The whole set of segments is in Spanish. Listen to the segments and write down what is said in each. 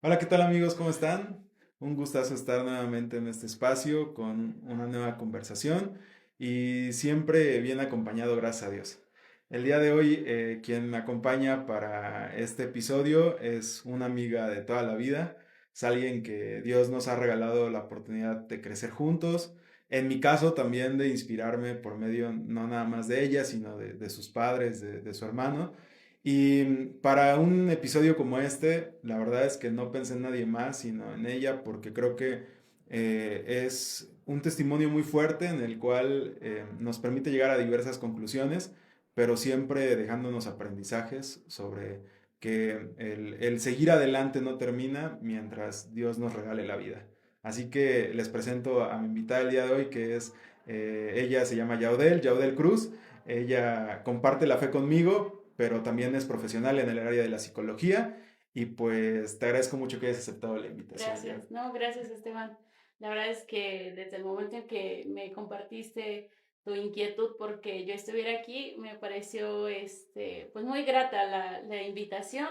Hola, ¿qué tal amigos? ¿Cómo están? Un gustazo estar nuevamente en este espacio con una nueva conversación y siempre bien acompañado, gracias a Dios. El día de hoy, quien me acompaña para este episodio es una amiga de toda la vida, es alguien que Dios nos ha regalado la oportunidad de crecer juntos, en mi caso también de inspirarme por medio no nada más de ella, sino de sus padres, de su hermano. Y para un episodio como este, la verdad es que no pensé en nadie más, sino en ella, porque creo que es un testimonio muy fuerte en el cual nos permite llegar a diversas conclusiones, pero siempre dejándonos aprendizajes sobre que el seguir adelante no termina mientras Dios nos regale la vida. Así que les presento a mi invitada el día de hoy, que es, ella se llama Yaudel Cruz. Ella comparte la fe conmigo, pero también es profesional en el área de la psicología. Y pues te agradezco mucho que hayas aceptado la invitación, ya. Gracias, no, gracias Esteban. La verdad es que desde el momento en que me compartiste tu inquietud porque yo estuviera aquí, me pareció pues muy grata la invitación.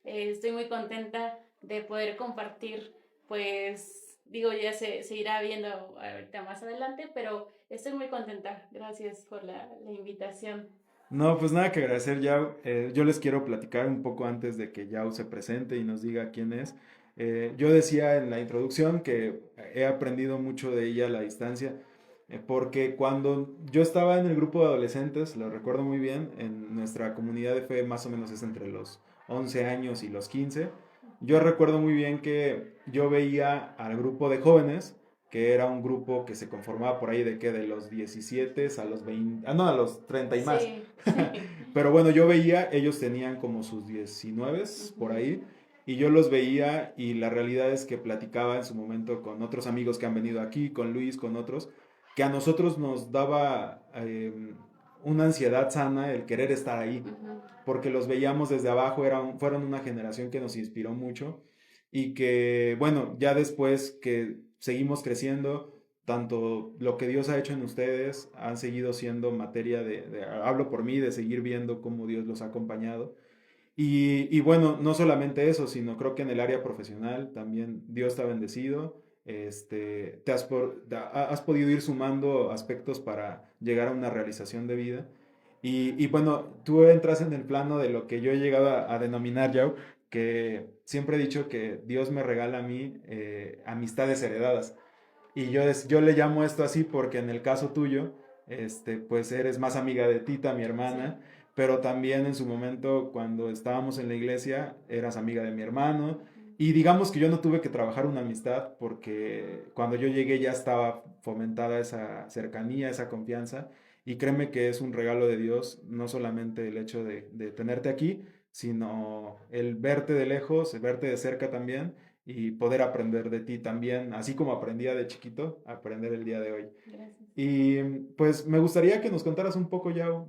Estoy muy contenta de poder compartir, pues digo, ya se irá viendo ahorita más adelante, pero estoy muy contenta. Gracias por la invitación. No, pues nada que agradecer, Yao. Yo les quiero platicar un poco antes de que Yao se presente y nos diga quién es. Yo decía en la introducción que he aprendido mucho de ella a la distancia, porque cuando yo estaba en el grupo de adolescentes, lo recuerdo muy bien, en nuestra comunidad de fe más o menos es entre los 11 años y los 15. Yo recuerdo muy bien que yo veía al grupo de jóvenes, que era un grupo que se conformaba por ahí de que de los 17 a los 20, no, a los 30 y más. Sí, sí. Pero bueno, yo veía, ellos tenían como sus 19 por Ujú. ahí, y yo los veía y la realidad es que platicaba en su momento con otros amigos que han venido aquí, con Luis, con otros, que a nosotros nos daba una ansiedad sana el querer estar ahí, Ujú. porque los veíamos desde abajo, fueron una generación que nos inspiró mucho y que, bueno, ya después que seguimos creciendo, tanto lo que Dios ha hecho en ustedes han seguido siendo materia hablo por mí, de seguir viendo cómo Dios los ha acompañado. Y bueno, no solamente eso, sino creo que en el área profesional también Dios te ha bendecido. Has podido ir sumando aspectos para llegar a una realización de vida. Y bueno, tú entras en el plano de lo que yo he llegado a denominar, Yao, que siempre he dicho que Dios me regala a mí amistades heredadas. Y yo le llamo esto así porque en el caso tuyo, pues eres más amiga de Tita, mi hermana, Sí. pero también en su momento cuando estábamos en la iglesia, eras amiga de mi hermano. Ujú. Y digamos que yo no tuve que trabajar una amistad porque cuando yo llegué ya estaba fomentada esa cercanía, esa confianza. Y créeme que es un regalo de Dios, no solamente el hecho de tenerte aquí, sino el verte de lejos, el verte de cerca también y poder aprender de ti también, así como aprendía de chiquito, aprender el día de hoy. Gracias. Y pues me gustaría que nos contaras un poco, Yao,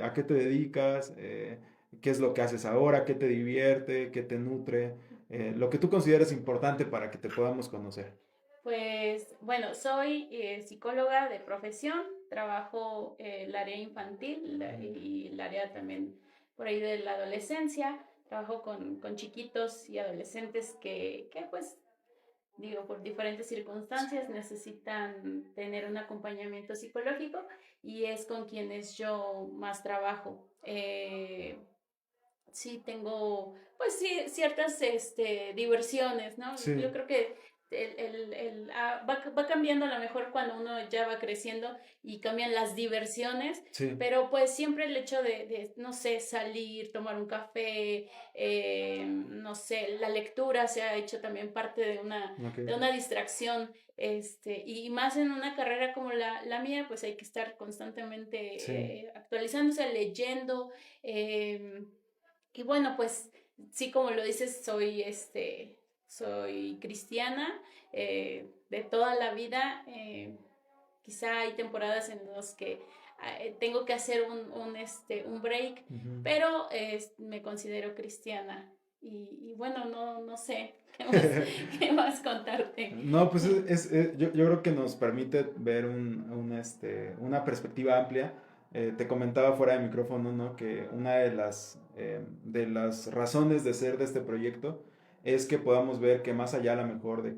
a qué te dedicas, qué es lo que haces ahora, qué te divierte, qué te nutre, lo que tú consideres importante para que te podamos conocer. Pues bueno, soy psicóloga de profesión, trabajo el área infantil y el área también por ahí de la adolescencia, trabajo con chiquitos y adolescentes que pues digo, por diferentes circunstancias necesitan tener un acompañamiento psicológico y es con quienes yo más trabajo. Sí tengo, pues sí, ciertas diversiones, ¿no? Yo Sí, creo que va cambiando a lo mejor cuando uno ya va creciendo y cambian las diversiones, sí, pero pues siempre el hecho no sé, salir, tomar un café, no sé, la lectura se ha hecho también parte ok, de una distracción, y más en una carrera como la mía, pues hay que estar sí. constantemente actualizándose, leyendo, eh, y bueno, pues sí, como lo dices, soy cristiana de toda la vida. Quizá hay temporadas en las que tengo que hacer un break, Ujú. pero me considero cristiana. Y bueno, no sé qué más, qué más contarte. No, pues yo creo que nos permite ver una perspectiva amplia. Te comentaba fuera de micrófono, ¿no? Que una de las razones de ser de este proyecto es que podamos ver que más allá a lo mejor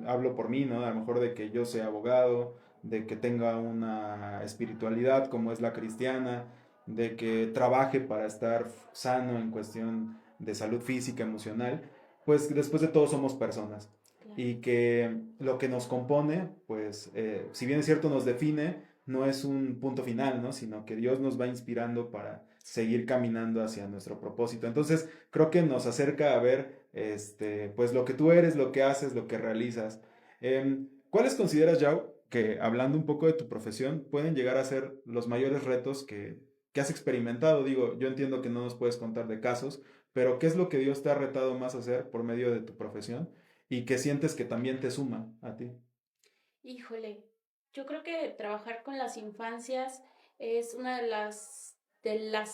hablo por mí, ¿no? A lo mejor de que yo sea abogado, de que tenga una espiritualidad como es la cristiana, de que trabaje para estar sano en cuestión de salud física, emocional, pues después de todo somos personas Claro. y que lo que nos compone, pues si bien es cierto nos define, no es un punto final, ¿no? Sino que Dios nos va inspirando para seguir caminando hacia nuestro propósito. Entonces, creo que nos acerca a ver, pues lo que tú eres, lo que haces, lo que realizas. ¿Cuáles consideras, Yao, que hablando un poco de tu profesión, pueden llegar a ser los mayores retos que has experimentado? Digo, yo entiendo que no nos puedes contar de casos, pero ¿qué es lo que Dios te ha retado más a hacer por medio de tu profesión y que sientes que también te suma a ti? Híjole, yo creo que trabajar con las infancias es una de las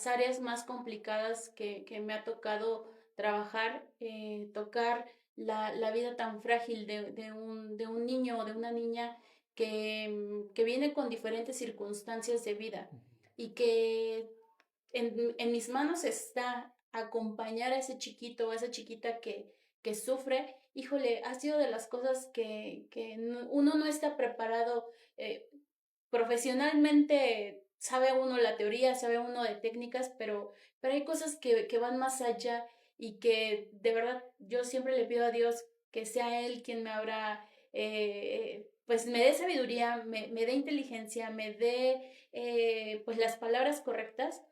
áreas más complicadas que me ha tocado trabajar, tocar la vida tan frágil de un niño o de una niña que viene con diferentes circunstancias de vida y que en mis manos está acompañar a ese chiquito o a esa chiquita que sufre. Híjole, ha sido de las cosas uno no está preparado profesionalmente. Sabe uno la teoría, sabe uno de técnicas, pero hay cosas que van más allá y que de verdad yo siempre le pido a Dios que sea Él quien me abra, pues me dé sabiduría, me dé inteligencia, me dé pues las palabras correctas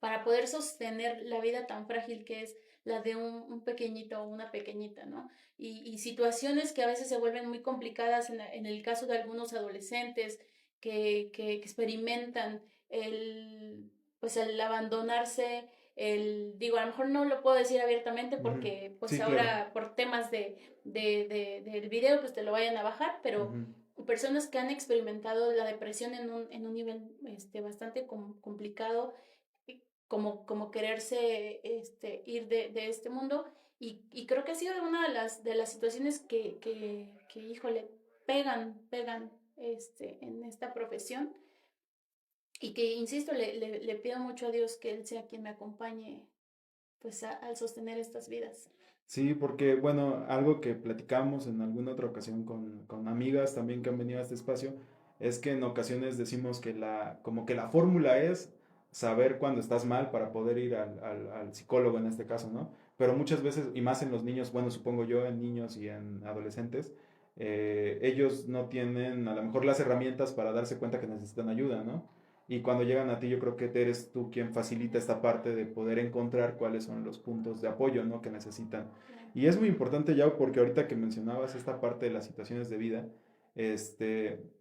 para poder sostener la vida tan frágil que es la de un pequeñito o una pequeñita, ¿no? Y situaciones que a veces se vuelven muy complicadas en el caso de algunos adolescentes que experimentan pues el abandonarse, digo, a lo mejor no lo puedo decir abiertamente Ujú. porque pues Sí, claro. ahora por temas del video pues te lo vayan a bajar, pero Ujú. personas que han experimentado la depresión en un nivel bastante complicado, como quererse ir de este mundo. Y creo que ha sido una de las situaciones híjole, pegan en esta profesión y que, insisto, le pido mucho a Dios que Él sea quien me acompañe pues al sostener estas vidas. Sí, porque, bueno, algo que platicamos en alguna otra ocasión con amigas también que han venido a este espacio, es que en ocasiones decimos que como que la fórmula es saber cuándo estás mal para poder ir al psicólogo en este caso, ¿no? Pero muchas veces, y más en los niños, bueno, supongo yo en niños y en adolescentes, ellos no tienen a lo mejor las herramientas para darse cuenta que necesitan ayuda, ¿no? Y cuando llegan a ti, yo creo que eres tú quien facilita esta parte de poder encontrar cuáles son los puntos de apoyo, ¿no? Que necesitan. Claro. Y es muy importante, ya porque ahorita que mencionabas esta parte de las situaciones de vida,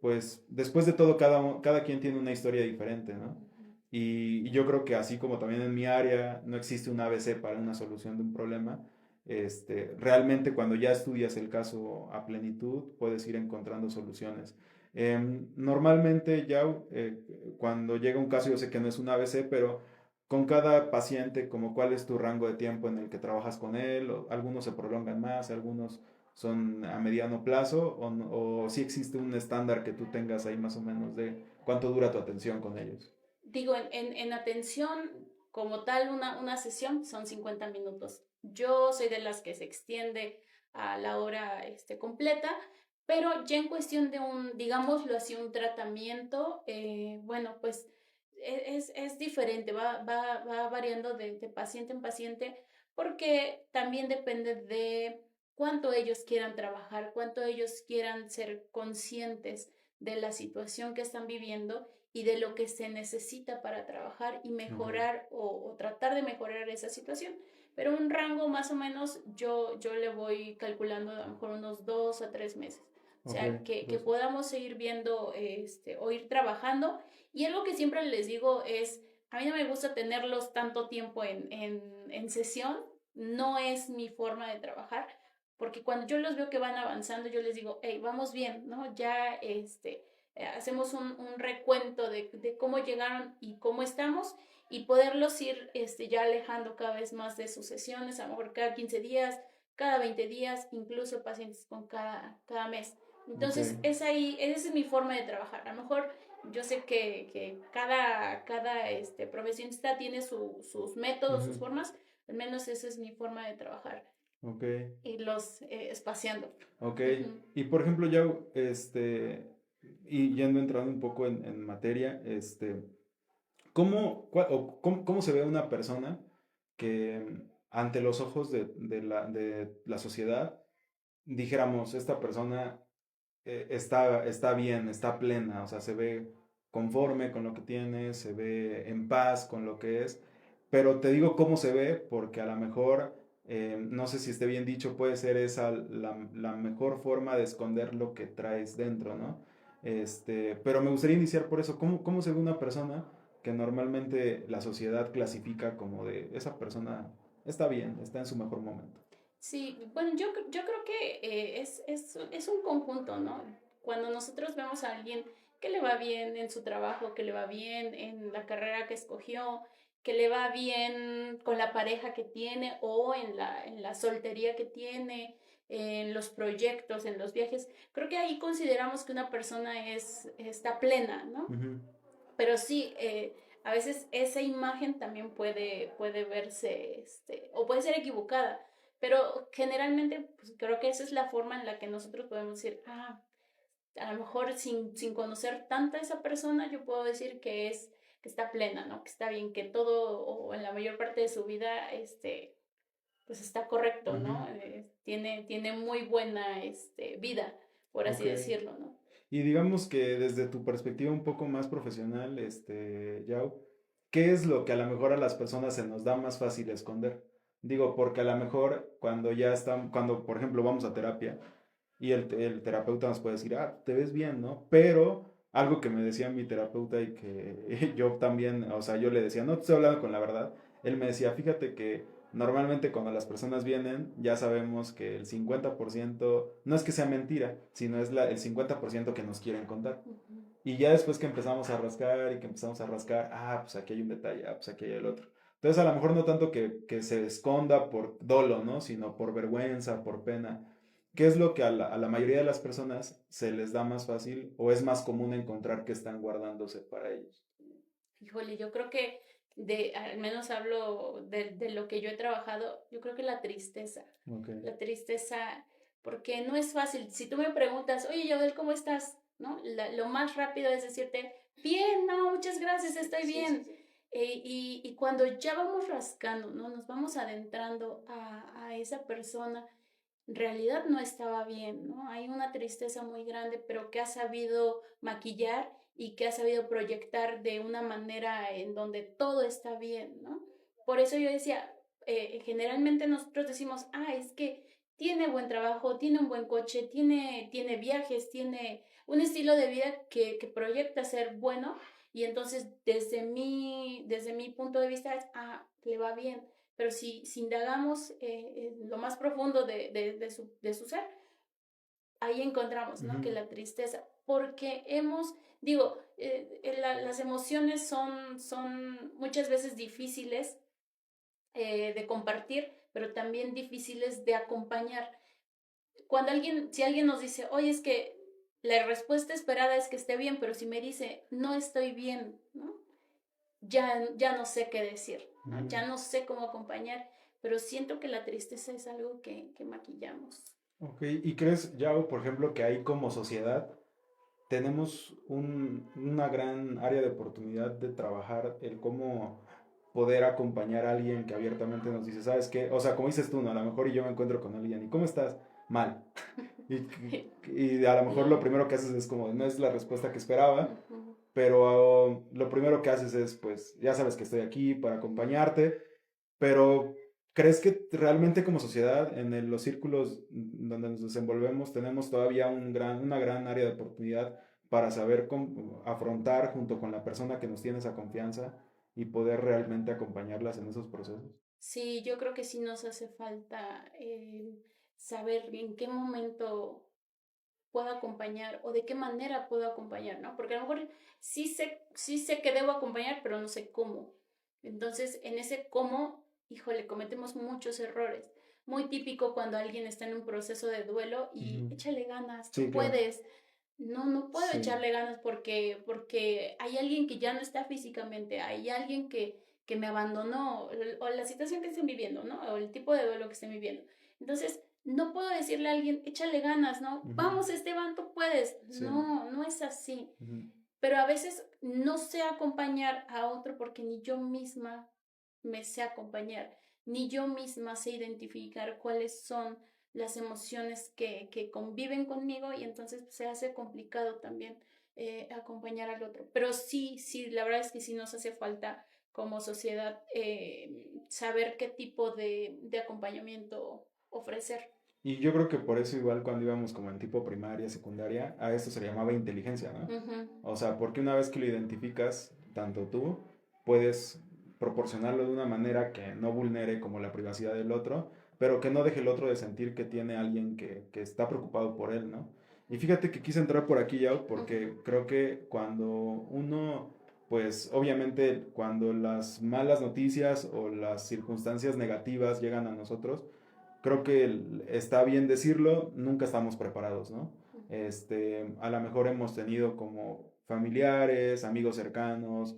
pues después de todo, cada quien tiene una historia diferente, ¿no? Ujú. Y yo creo que así como también en mi área no existe un ABC para una solución de un problema, realmente cuando ya estudias el caso a plenitud, puedes ir encontrando soluciones. Normalmente ya cuando llega un caso, yo sé que no es un ABC, pero con cada paciente, como cuál es tu rango de tiempo en el que trabajas con él, o algunos se prolongan más, algunos son a mediano plazo, o si existe un estándar que tú tengas ahí más o menos de cuánto dura tu atención con ellos. Digo, en atención como tal, una sesión son 50 minutos. Yo soy de las que se extiende a la hora completa, pero ya en cuestión de digámoslo así, un tratamiento, bueno, pues es diferente, va variando de paciente en paciente, porque también depende de cuánto ellos quieran trabajar, cuánto ellos quieran ser conscientes de la situación que están viviendo y de lo que se necesita para trabajar y Ok, mejorar o tratar de mejorar esa situación. Pero un rango más o menos yo le voy calculando a lo mejor unos 2 a 3 meses. O ok, sea, que dos. podamos seguir viendo o ir trabajando. Y algo que siempre les digo es, a mí no me gusta tenerlos tanto tiempo en sesión, no es mi forma de trabajar, porque cuando yo los veo que van avanzando, yo les digo, hey, vamos bien, ¿no? Ya hacemos un recuento de cómo llegaron y cómo estamos y poderlos ir ya alejando cada vez más de sus sesiones, a lo mejor cada 15 días, cada 20 días, incluso pacientes con cada mes. Ok. Entonces, esa es mi forma de trabajar. A lo mejor yo sé que cada profesionista tiene sus métodos, sus Ujú. formas. Al menos esa es mi forma de trabajar. Ok. Irlos espaciando. Ok. Ujú. Y por ejemplo, ya, y yendo entrando un poco en materia, ¿cómo se ve una persona que ante los ojos de la sociedad dijéramos, esta persona está bien, está plena, o sea, se ve conforme con lo que tiene, se ve en paz con lo que es, pero te digo cómo se ve porque a lo mejor, no sé si esté bien dicho, puede ser esa la mejor forma de esconder lo que traes dentro, ¿no? Pero me gustaría iniciar por eso, ¿cómo se ve una persona que normalmente la sociedad clasifica como de esa persona está bien, está en su mejor momento? Sí, bueno, yo creo que es un conjunto, ¿no? Cuando nosotros vemos a alguien que le va bien en su trabajo, que le va bien en la carrera que escogió, que le va bien con la pareja que tiene o en la soltería que tiene, en los proyectos, en los viajes, creo que ahí consideramos que una persona está plena, ¿no? Ujú. Pero sí, a veces esa imagen también puede verse, o puede ser equivocada, pero generalmente pues, creo que esa es la forma en la que nosotros podemos decir, a lo mejor sin conocer tanto a esa persona, yo puedo decir que está plena, ¿no? Que está bien, que todo o en la mayor parte de su vida, pues está correcto, Ujú. ¿no? Tiene muy buena, vida, por así Ok. decirlo, ¿no? Y digamos que desde tu perspectiva un poco más profesional, Yao, ¿qué es lo que a lo mejor a las personas se nos da más fácil esconder? Digo, porque a lo mejor cuando ya están, cuando por ejemplo vamos a terapia y el terapeuta nos puede decir, te ves bien, ¿no? Pero algo que me decía mi terapeuta y que yo también, o sea, yo le decía, no te estoy hablando con la verdad, él me decía, fíjate que normalmente cuando las personas vienen, ya sabemos que el 50% no es que sea mentira, sino es el 50% que nos quieren contar. Ujú. Y ya después que empezamos a rascar y que empezamos a rascar, pues aquí hay un detalle, pues aquí hay el otro. Entonces a lo mejor no tanto que se esconda por dolo, ¿no? Sino por vergüenza, por pena. ¿Qué es lo que a la mayoría de las personas se les da más fácil o es más común encontrar que están guardándose para ellos? Híjole, yo creo que al menos hablo de lo que yo he trabajado, yo creo que Ok. la tristeza, porque no es fácil. Si tú me preguntas, oye, Yodel, ¿cómo estás? ¿No? Lo más rápido es decirte, bien, no, muchas gracias, estoy Sí, sí, bien. sí. Y cuando ya vamos rascando, ¿no? Nos vamos adentrando a esa persona, en realidad no estaba bien, ¿no? Hay una tristeza muy grande, pero que ha sabido maquillar y que ha sabido proyectar de una manera en donde todo está bien, ¿no? Por eso yo decía, generalmente nosotros decimos, es que tiene buen trabajo, tiene un buen coche, tiene viajes, tiene un estilo de vida que proyecta ser bueno y entonces desde mi punto de vista es, le va bien. Pero si indagamos lo más profundo de su ser, ahí encontramos, ¿no? Que Ujú. la tristeza, porque digo, las emociones son muchas veces difíciles de compartir, pero también difíciles de acompañar. Si alguien nos dice, oye, es que la respuesta esperada es que esté bien, pero si me dice, no estoy bien, ¿no? Ya no sé qué decir, ¿no? Ujú. Ya no sé cómo acompañar, pero siento que la tristeza es algo que maquillamos. Ok, ¿y crees, Yao, por ejemplo, que ahí como sociedad tenemos una gran área de oportunidad de trabajar el cómo poder acompañar a alguien que abiertamente nos dice, ¿sabes qué? O sea, como dices tú, ¿no? A lo mejor y yo me encuentro con alguien, ¿y cómo estás? Mal. Y a lo mejor lo primero que haces es como, no es la respuesta que esperaba, Ujú. pero lo primero que haces es, pues, ya sabes que estoy aquí para acompañarte, pero ¿crees que realmente como sociedad, los círculos donde nos desenvolvemos, tenemos todavía una gran área de oportunidad para saber cómo afrontar junto con la persona que nos tiene esa confianza y poder realmente acompañarlas en esos procesos? Sí, yo creo que sí nos hace falta saber en qué momento puedo acompañar o de qué manera puedo acompañar, ¿no? Porque a lo mejor sí sé que debo acompañar, pero no sé cómo. Entonces, en ese cómo, híjole, cometemos muchos errores. Muy típico cuando alguien está en un proceso de duelo y Ujú. échale ganas, Sí, tú claro. puedes. No, no puedo Sí. echarle ganas porque hay alguien que ya no está físicamente, hay alguien que me abandonó o la situación que estén viviendo, ¿no? O el tipo de duelo que estén viviendo. Entonces, no puedo decirle a alguien, échale ganas, ¿no? Vamos, Esteban, tú puedes. Sí. No, no es así. Pero a veces no sé acompañar a otro porque ni yo misma me sé acompañar, ni yo misma sé identificar cuáles son las emociones que conviven conmigo y entonces se hace complicado también acompañar al otro. Pero sí, la verdad es que sí nos hace falta como sociedad saber qué tipo de acompañamiento ofrecer. Y yo creo que por eso igual cuando íbamos como en tipo primaria, secundaria, a esto se le llamaba inteligencia, ¿no? O sea, porque una vez que lo identificas, tanto tú, puedes proporcionarlo de una manera que no vulnere como la privacidad del otro, pero que no deje el otro de sentir que tiene alguien que está preocupado por él, ¿no? Y fíjate que quise entrar por aquí, Yao, porque creo que cuando uno, pues obviamente cuando las malas noticias o las circunstancias negativas llegan a nosotros, creo que está bien decirlo, nunca estamos preparados, ¿no? A lo mejor hemos tenido como familiares, amigos cercanos,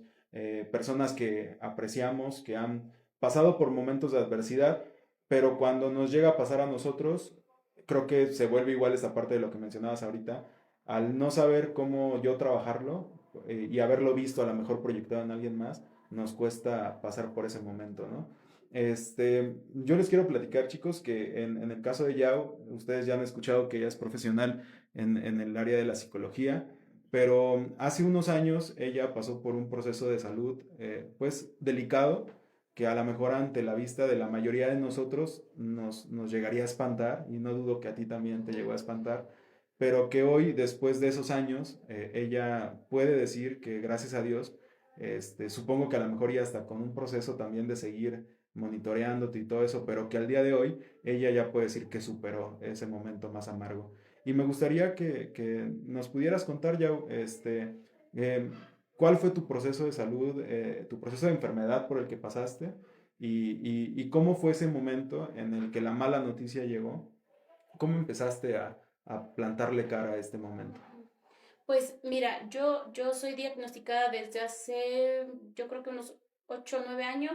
personas que apreciamos, que han pasado por momentos de adversidad, pero cuando nos llega a pasar a nosotros, creo que se vuelve igual esta parte de lo que mencionabas ahorita, al no saber cómo yo trabajarlo y haberlo visto a lo mejor proyectado en alguien más, nos cuesta pasar por ese momento, ¿no? Yo les quiero platicar, chicos, que en el caso de Yao, ustedes ya han escuchado que ella es profesional en el área de la psicología, pero hace unos años ella pasó por un proceso de salud, pues, delicado, que a lo mejor ante la vista de la mayoría de nosotros nos llegaría a espantar, y no dudo que a ti también te llegó a espantar, pero que hoy, después de esos años, ella puede decir que gracias a Dios, supongo que a lo mejor ya está con un proceso también de seguir monitoreándote y todo eso, pero que al día de hoy ella ya puede decir que superó ese momento más amargo. Y me gustaría que nos pudieras contar ya, eh, cuál fue tu proceso de salud, tu proceso de enfermedad por el que pasaste y cómo fue ese momento en el que la mala noticia llegó, cómo empezaste a plantarle cara a este momento. Pues mira, yo soy diagnosticada desde hace, yo creo que unos 8 o 9 años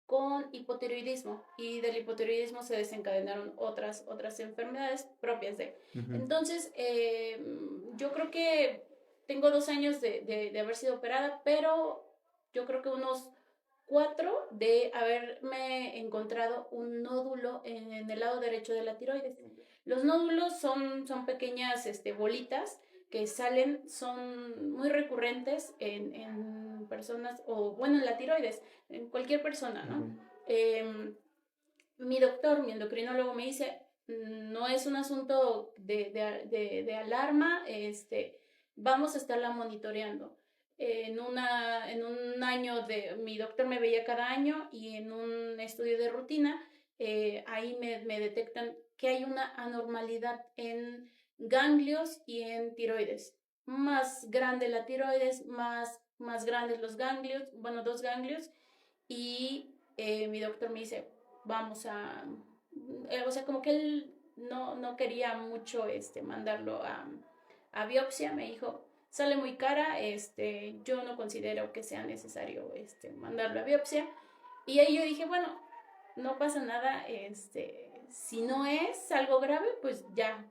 con hipotiroidismo y del hipotiroidismo se desencadenaron otras enfermedades propias de. Entonces, yo creo que tengo 2 años de haber sido operada, pero yo creo que unos 4 de haberme encontrado un nódulo en el lado derecho de la tiroides. Los nódulos son pequeñas bolitas que salen, son muy recurrentes en personas, o bueno, en la tiroides, en cualquier persona, ¿no? Mi doctor, mi endocrinólogo me dice, no es un asunto de alarma, vamos a estarla monitoreando. En un año mi doctor me veía cada año y en un estudio de rutina, ahí me detectan que hay una anormalidad en ganglios y en tiroides. Más grande la tiroides, más grandes los ganglios, bueno, 2 ganglios, y mi doctor me dice, vamos o sea, como que él no quería mucho mandarlo a biopsia, me dijo, sale muy cara, yo no considero que sea necesario mandarlo a biopsia. Y ahí yo dije, bueno, no pasa nada, si no es algo grave, pues ya,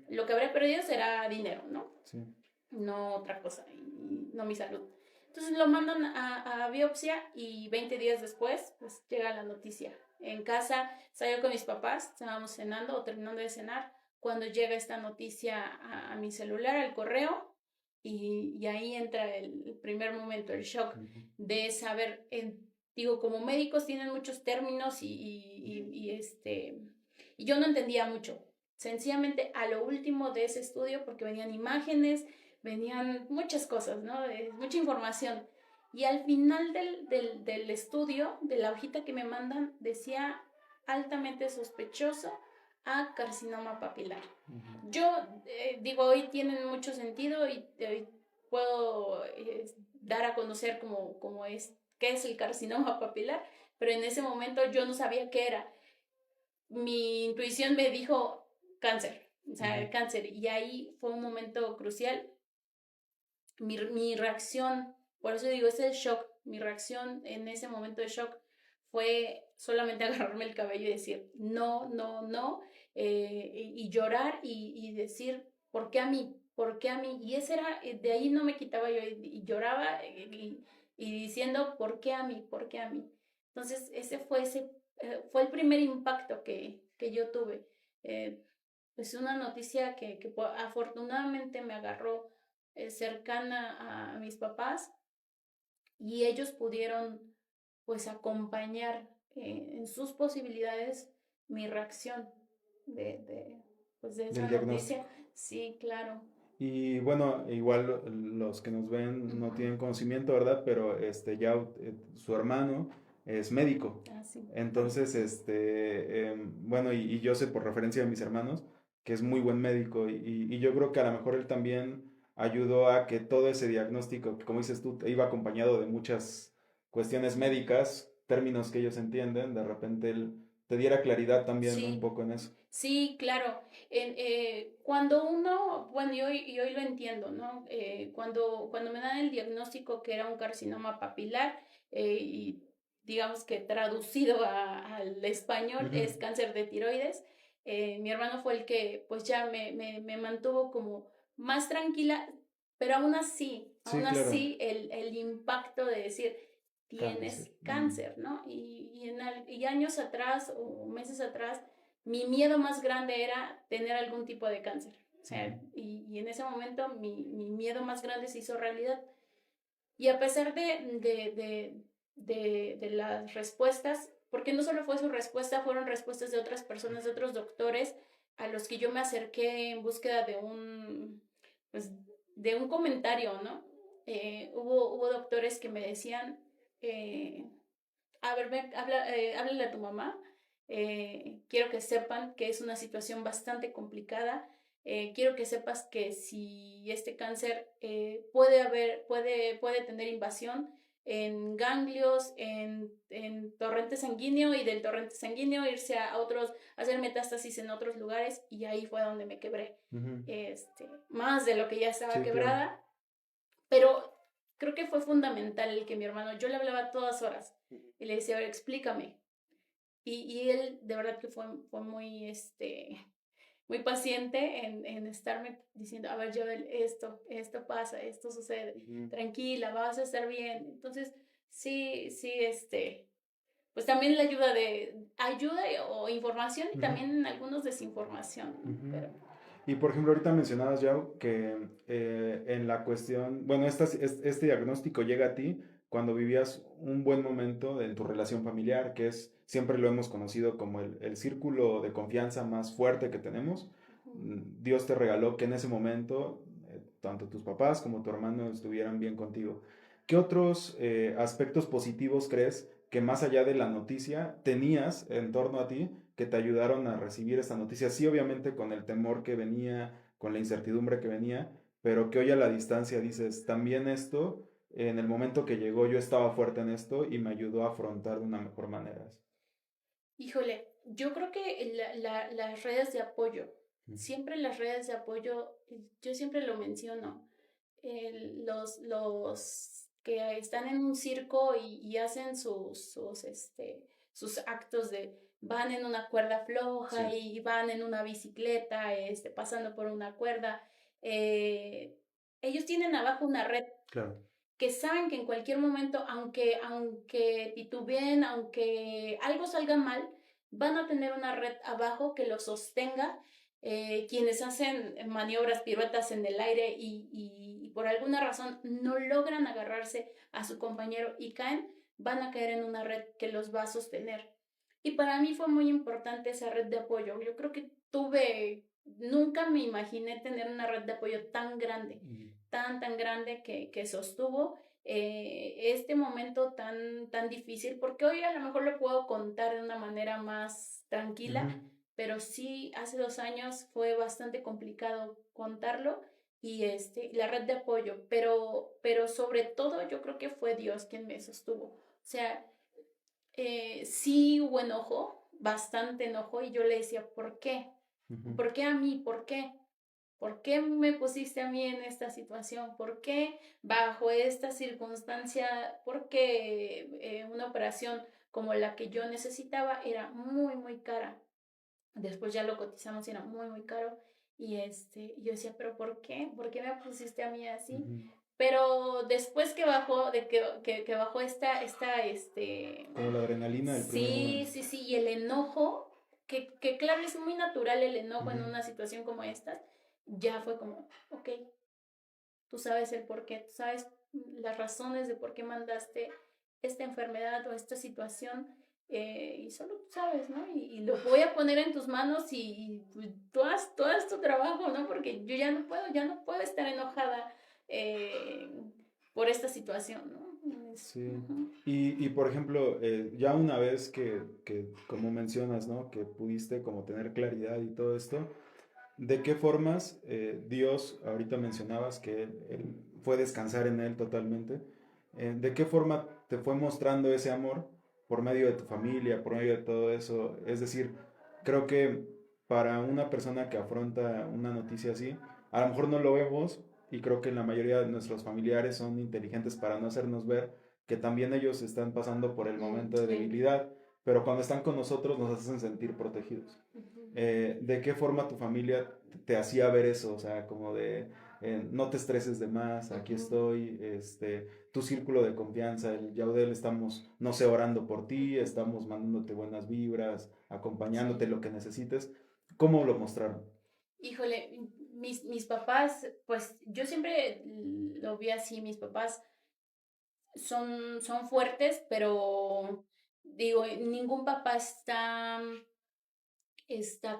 lo que habré perdido será dinero, ¿no? Sí. No otra cosa, y no mi salud. Entonces lo mandan a biopsia y 20 días después, pues llega la noticia. En casa, estaba yo con mis papás, estábamos cenando o terminando de cenar, cuando llega esta noticia a mi celular, al correo, y ahí entra el primer momento, el shock de saber, digo, como médicos tienen muchos términos y yo no entendía mucho. Sencillamente a lo último de ese estudio, porque venían imágenes, venían muchas cosas, ¿no? Mucha información. Y al final del estudio, de la hojita que me mandan, decía altamente sospechoso a carcinoma papilar. Yo digo, hoy tienen mucho sentido y hoy puedo dar a conocer qué es el carcinoma papilar, pero en ese momento yo no sabía qué era. Mi intuición me dijo cáncer, o sea, cáncer, y ahí fue un momento crucial. Mi reacción, por eso digo, es el shock. mi reacción en ese momento de shock fue solamente agarrarme el cabello y decir, no, no, no, y llorar y decir, ¿por qué a mí? ¿Por qué a mí? Y ese era, de ahí no me quitaba yo y lloraba y diciendo, ¿por qué a mí? ¿Por qué a mí? Entonces, fue el primer impacto que yo tuve. Es una noticia que afortunadamente me agarró cercana a mis papás y ellos pudieron pues acompañar en sus posibilidades mi reacción pues, de esa del noticia. diagnóstico. Sí, claro. Y bueno, igual los que nos ven no tienen conocimiento, ¿verdad? Pero ya su hermano es médico. Así. Entonces, bueno, y yo sé por referencia de mis hermanos que es muy buen médico y yo creo que a lo mejor él también ayudó a que todo ese diagnóstico, que como dices tú, iba acompañado de muchas cuestiones médicas, términos que ellos entienden, de repente él te diera claridad también un Sí, poco en eso. sí, claro. Cuando uno, bueno, y hoy lo entiendo, ¿no? Cuando me dan el diagnóstico que era un carcinoma papilar, y digamos que traducido al español Ujú. es cáncer de tiroides, mi hermano fue el que pues ya me mantuvo como más tranquila, pero Sí, aún claro. así el impacto de decir, Cáncer. tienes cáncer, ¿no? Y años atrás o meses atrás, mi miedo más grande era tener algún tipo de cáncer. O Ujú. sea, y en ese momento mi miedo más grande se hizo realidad. Y a pesar de las respuestas, porque no solo fue su respuesta, fueron respuestas de otras personas, de otros doctores, a los que yo me acerqué en búsqueda pues, de un comentario, ¿no? Hubo doctores que me decían, a ver, háblale a tu mamá. Quiero que sepan que es una situación bastante complicada. Quiero que sepas que si este cáncer puede tener invasión en ganglios, en torrente sanguíneo y del torrente sanguíneo irse hacer metástasis en otros lugares y ahí fue donde me quebré. Ujú. Más de lo que ya estaba Sí, claro. quebrada, pero creo que fue fundamental el que mi hermano, yo le hablaba a todas horas y le decía, a ver, explícame. Y él de verdad que fue muy paciente en estarme diciendo, a ver, Joel, esto pasa, esto sucede, Ujú. tranquila, vas a estar bien. Entonces, sí, sí, pues también la ayuda o información y Ujú. también algunos desinformación, ¿no? Ujú. Pero Y por ejemplo, ahorita mencionabas ya que en la cuestión, bueno, este diagnóstico llega a ti cuando vivías un buen momento en tu relación familiar, que es, siempre lo hemos conocido como el círculo de confianza más fuerte que tenemos. ujú. Dios te regaló que en ese momento tanto tus papás como tu hermano estuvieran bien contigo. ¿Qué otros aspectos positivos crees que más allá de la noticia tenías en torno a ti que te ayudaron a recibir esta noticia? Sí, obviamente con el temor que venía, con la incertidumbre que venía, pero que hoy a la distancia dices, también esto, en el momento que llegó yo estaba fuerte en esto y me ayudó a afrontar de una mejor manera. Híjole, yo creo que las redes de apoyo, siempre las redes de apoyo, yo siempre lo menciono, los que están en un circo y hacen sus actos van en una cuerda floja Sí, y van en una bicicleta, pasando por una cuerda, eh, ellos tienen abajo una red claro. que saben que en cualquier momento, aunque titubeen, aunque algo salga mal, van a tener una red abajo que los sostenga. Quienes hacen maniobras, piruetas en el aire y por alguna razón no logran agarrarse a su compañero y caen, van a caer en una red que los va a sostener. Y para mí fue muy importante esa red de apoyo. Yo creo que nunca me imaginé tener una red de apoyo tan grande, Ujú. tan grande que sostuvo este momento tan difícil, porque hoy a lo mejor lo puedo contar de una manera más tranquila, Ujú. pero sí, hace 2 años fue bastante complicado contarlo y la red de apoyo, pero sobre todo yo creo que fue Dios quien me sostuvo. O sea, sí hubo enojo, bastante enojo, y yo le decía, ¿por qué? Ujú. ¿Por qué a mí? ¿Por qué? ¿Por qué me pusiste a mí en esta situación? ¿Por qué bajo esta circunstancia? Porque una operación como la que yo necesitaba era muy, muy cara. Después ya lo cotizamos y era muy, muy caro. Y yo decía, ¿pero por qué? ¿Por qué me pusiste a mí así? Ujú. Pero después que bajó, que bajó Como la adrenalina del primer sí, momento. sí, sí, y el enojo, que claro, es muy natural el enojo en Ujú. una situación como esta, ya fue como, ok, tú sabes el por qué, tú sabes las razones de por qué mandaste esta enfermedad o esta situación, y solo tú sabes, ¿no? Y lo voy a poner en tus manos y pues, tú haz tu trabajo, ¿no? Porque yo ya no puedo estar enojada eh, por esta situación, ¿no? Sí. Ujú. Y por ejemplo, ya una vez que, como mencionas, ¿no? Que pudiste como tener claridad y todo esto, ¿de qué formas Dios, ahorita mencionabas que él fue descansar en Él totalmente, ¿de qué forma te fue mostrando ese amor por medio de tu familia, por medio de todo eso? Es decir, creo que para una persona que afronta una noticia así, a lo mejor no lo vemos y creo que la mayoría de nuestros familiares son inteligentes para no hacernos ver que también ellos están pasando por el momento de Sí. debilidad, pero cuando están con nosotros nos hacen sentir protegidos. Ujú. ¿De qué forma tu familia te hacía ver eso? O sea, como de, no te estreses de más, aquí Ujú. estoy, tu círculo de confianza, el Yaudel, estamos, no sé, orando por ti, Ujú. estamos mandándote buenas vibras, acompañándote Sí. lo que necesites. ¿Cómo lo mostraron? Híjole, mis papás, pues yo siempre lo vi así, mis papás son fuertes, pero digo, ningún papá está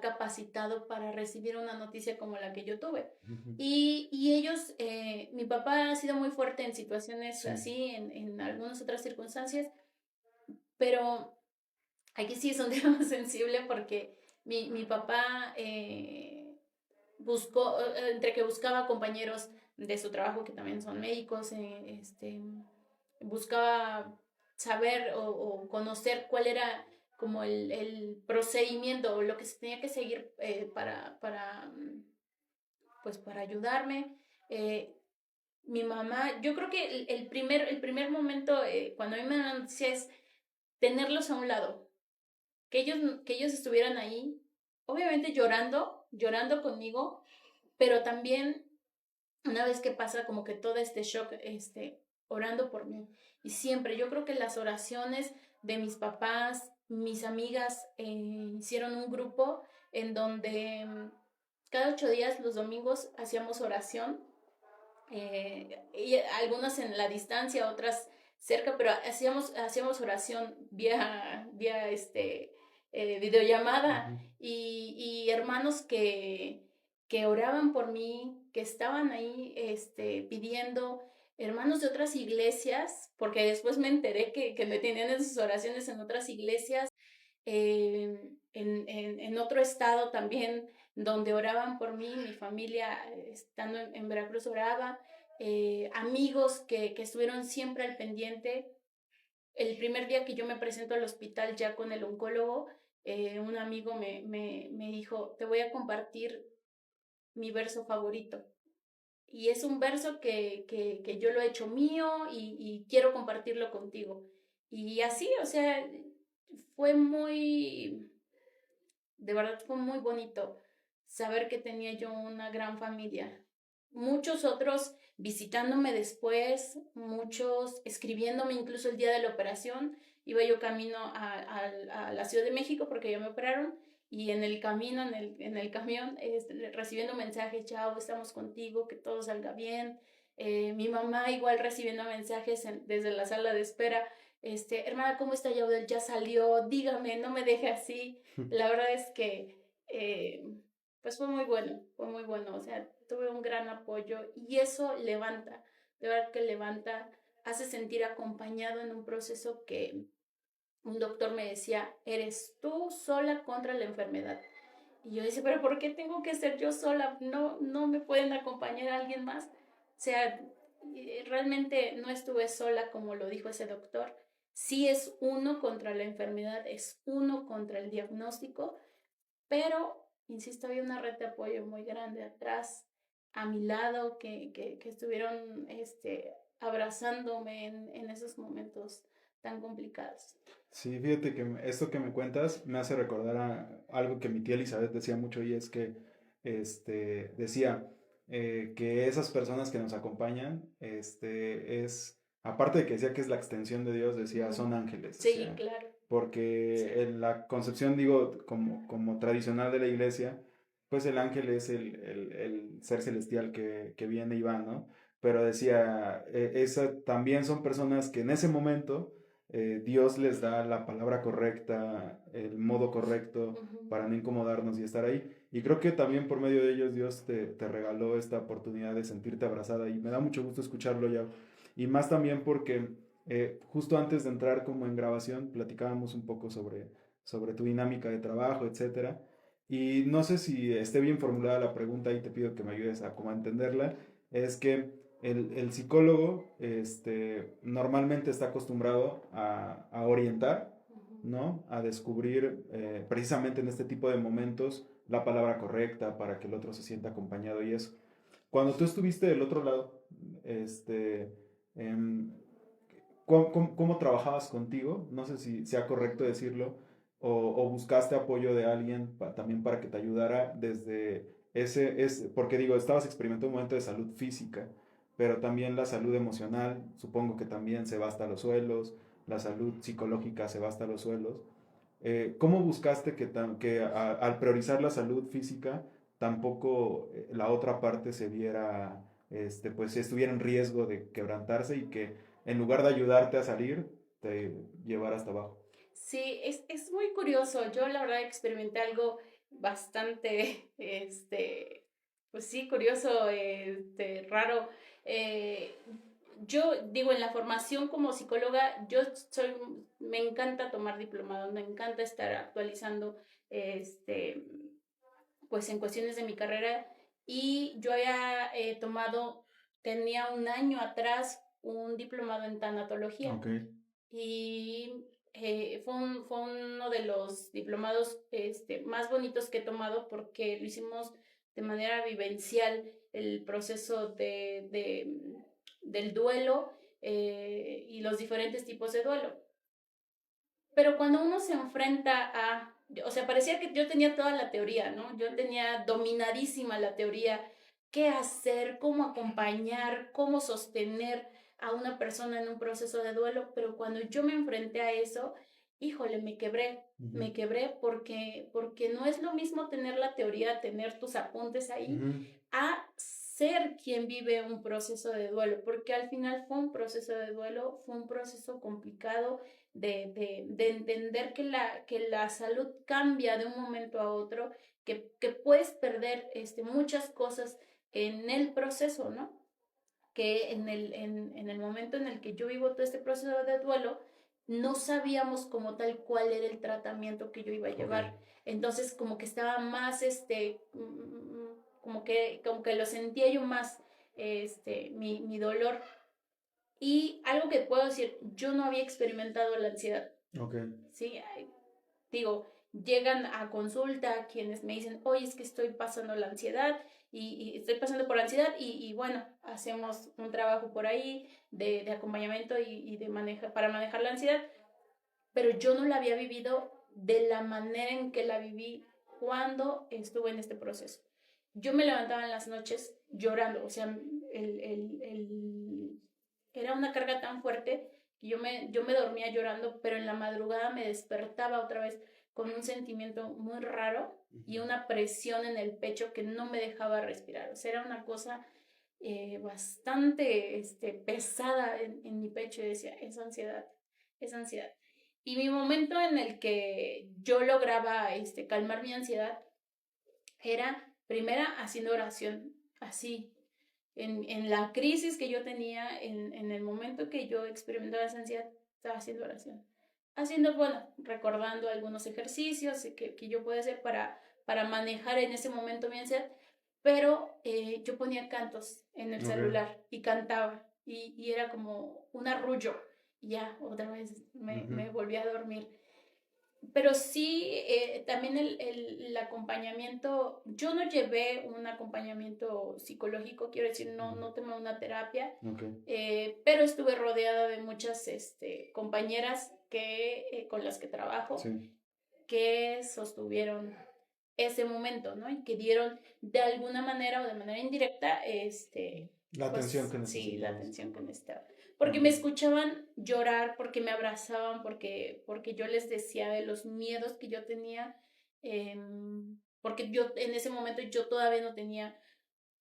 capacitado para recibir una noticia como la que yo tuve. Ujú. Y ellos, mi papá ha sido muy fuerte en situaciones Sí. así, en algunas otras circunstancias, pero aquí sí es un tema sensible porque mi papá buscó, entre que buscaba compañeros de su trabajo que también son médicos, buscaba saber o conocer cuál era como el procedimiento o lo que se tenía que seguir pues para ayudarme. Eh, Mi mamá, yo creo que el primer momento cuando a mí me dan la noticia es tenerlos a un lado, que ellos estuvieran ahí, obviamente llorando conmigo, pero también una vez que pasa como que todo este shock, orando por mí. Y siempre, yo creo que las oraciones de mis papás, mis amigas, hicieron un grupo en donde cada 8 días, los domingos, hacíamos oración. Y algunas en la distancia, otras cerca, pero hacíamos oración vía videollamada Ujú. y hermanos que oraban por mí, que estaban ahí pidiendo, hermanos de otras iglesias, porque después me enteré que me tenían en sus oraciones en otras iglesias, en otro estado también, donde oraban por mí, mi familia estando en Veracruz oraba, amigos que estuvieron siempre al pendiente. El primer día que yo me presento al hospital ya con el oncólogo, un amigo me dijo, te voy a compartir mi verso favorito. Y es un verso que yo lo he hecho mío y quiero compartirlo contigo. Y así, o sea, fue muy, de verdad fue muy bonito saber que tenía yo una gran familia. Muchos otros visitándome después, muchos escribiéndome incluso el día de la operación. Iba yo camino a la Ciudad de México porque ya me operaron y en el camino, en el camión, recibiendo mensajes, chao, estamos contigo, que todo salga bien. Mi mamá igual recibiendo mensajes desde la sala de espera, hermana, ¿cómo está Yaudel? Ya salió, dígame, no me deje así. La verdad es que pues fue muy bueno, o sea, tuve un gran apoyo y eso levanta, de verdad que levanta, hace sentir acompañado en un proceso que un doctor me decía, eres tú sola contra la enfermedad. Y yo decía, pero ¿por qué tengo que ser yo sola? No, no me pueden acompañar a alguien más. O sea, realmente no estuve sola como lo dijo ese doctor. Sí es uno contra la enfermedad, es uno contra el diagnóstico, pero, insisto, había una red de apoyo muy grande atrás. a mi lado, que estuvieron abrazándome en esos momentos tan complicados. Sí, fíjate que esto que me cuentas me hace recordar a algo que mi tía Elizabeth decía mucho y es que decía que esas personas que nos acompañan, aparte de que decía que es la extensión de Dios, decía, son ángeles, Sí, decía, claro. Sí. porque en la concepción, digo, como tradicional de la iglesia, pues el ángel es el ser celestial que viene y va, ¿no? Pero decía, también son personas que en ese momento Dios les da la palabra correcta, el modo correcto Ujú. para no incomodarnos y estar ahí. Y creo que también por medio de ellos Dios te regaló esta oportunidad de sentirte abrazada y me da mucho gusto escucharlo ya. Y más también porque justo antes de entrar como en grabación platicábamos un poco sobre tu dinámica de trabajo, etcétera. Y no sé si esté bien formulada la pregunta y te pido que me ayudes a como a entenderla. Es que el psicólogo normalmente está acostumbrado a orientar, Ujú. ¿no? A descubrir precisamente en este tipo de momentos la palabra correcta para que el otro se sienta acompañado y eso. Cuando tú estuviste del otro lado, em, ¿cómo trabajabas contigo? No sé si sea correcto Ujú. decirlo, o buscaste apoyo de alguien también para que te ayudara desde porque digo, estabas experimentando un momento de salud física, pero también la salud emocional, supongo que también se va hasta los suelos, la salud psicológica se va hasta los suelos. ¿Cómo buscaste que al priorizar la salud física, tampoco la otra parte se viera, pues estuviera en riesgo de quebrantarse y que en lugar de ayudarte a salir, te llevara hasta abajo? Sí, es muy curioso. Yo la verdad experimenté algo bastante, pues sí, curioso, raro. Eh, yo digo, en la formación como psicóloga, me encanta tomar diplomados, me encanta estar actualizando, este, pues en cuestiones de mi carrera. Y yo había tenía un año atrás un diplomado en tanatología Ok, y fue uno de los diplomados más bonitos que he tomado porque lo hicimos de manera vivencial, el proceso del duelo y los diferentes tipos de duelo. Pero cuando uno se enfrenta o sea, parecía que yo tenía toda la teoría, ¿no? Yo tenía dominadísima la teoría, qué hacer, cómo acompañar, cómo sostener a una persona en un proceso de duelo, pero cuando yo me enfrenté a eso, híjole, ujú, me quebré porque no es lo mismo tener la teoría, tener tus apuntes ahí, ujú, a ser quien vive un proceso de duelo, porque al final fue un proceso de duelo, fue un proceso complicado de entender que la salud cambia de un momento a otro, que puedes perder muchas cosas en el proceso, ¿no? Que en el momento en el que yo vivo todo este proceso de duelo, no sabíamos como tal cuál era el tratamiento que yo iba a ok, llevar. Entonces, como que estaba más, como que lo sentía yo más, mi dolor. Y algo que puedo decir, yo no había experimentado la ansiedad. ok, Sí, digo, llegan a consulta quienes me dicen, oye, es que estoy pasando la ansiedad y estoy pasando por la ansiedad y bueno, hacemos un trabajo por ahí de acompañamiento y para manejar la ansiedad, pero yo no la había vivido de la manera en que la viví cuando estuve en este proceso. Yo me levantaba en las noches llorando, o sea, era una carga tan fuerte que yo me dormía llorando, pero en la madrugada me despertaba otra vez con un sentimiento muy raro y ujú, una presión en el pecho que no me dejaba respirar. O sea, era una cosa bastante pesada en mi pecho y decía, es ansiedad, es ansiedad. Y mi momento en el que yo lograba calmar mi ansiedad era primera haciendo oración, así, en la crisis que yo tenía, en el momento que yo experimentaba esa ansiedad, estaba haciendo oración. Haciendo, bueno, recordando algunos ejercicios que yo puedo hacer para manejar en ese momento mi ansiedad, pero yo ponía cantos en el ok, celular y cantaba y era como un arrullo y ya otra vez me ujú, volví a dormir. pero sí, también el acompañamiento, yo no llevé un acompañamiento psicológico, quiero decir, no tomé una terapia, Ok, pero estuve rodeada de muchas compañeras con las que trabajo sí. que sostuvieron ese momento, ¿no? Y que dieron de alguna manera o de manera indirecta, La atención pues que sí, la necesitabas. atención que necesitaba. Porque Ok. me escuchaban llorar, porque me abrazaban, porque yo les decía de los miedos que yo tenía, porque yo en ese momento yo todavía no tenía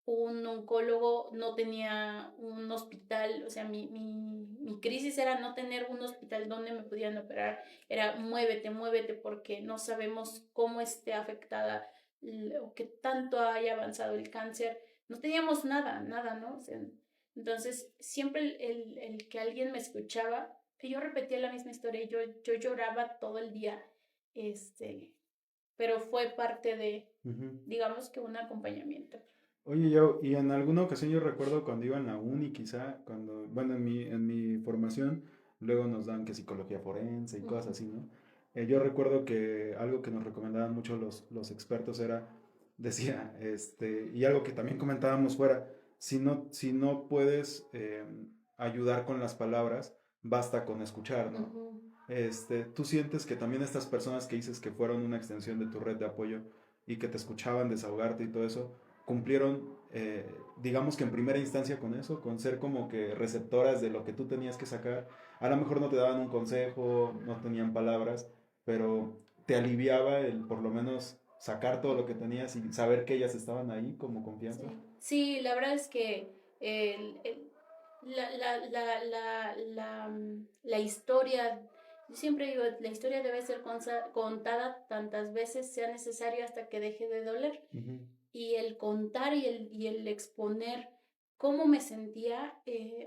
un oncólogo, no tenía un hospital, o sea, mi crisis era no tener un hospital donde me pudieran operar, era muévete, muévete, porque no sabemos cómo esté afectada o qué tanto haya avanzado el cáncer. No teníamos nada, nada, ¿no? O sea, entonces, siempre el que alguien me escuchaba, que yo repetía la misma historia, yo lloraba todo el día, pero fue parte de, Ujú. digamos que un acompañamiento. Oye, yo, y en alguna ocasión yo recuerdo cuando iba en la uni, quizá, cuando, bueno, en mi formación, luego nos dan que psicología forense y cosas Ujú. así, ¿no? Yo recuerdo que algo que nos recomendaban mucho los expertos era, decía, y algo que también comentábamos fuera, si no puedes ayudar con las palabras, basta con escuchar, ¿no? Ujú. Tú sientes que también estas personas que dices que fueron una extensión de tu red de apoyo y que te escuchaban desahogarte y todo eso, cumplieron, digamos que en primera instancia con eso, con ser como que receptoras de lo que tú tenías que sacar. A lo mejor no te daban un consejo, no tenían palabras, pero te aliviaba el por lo menos sacar todo lo que tenías y saber que ellas estaban ahí como confianza. Sí, sí, la verdad es que el- la historia, yo siempre digo, la historia debe ser contada tantas veces sea necesario hasta que deje de doler. Ujú, Y el contar y el exponer cómo me sentía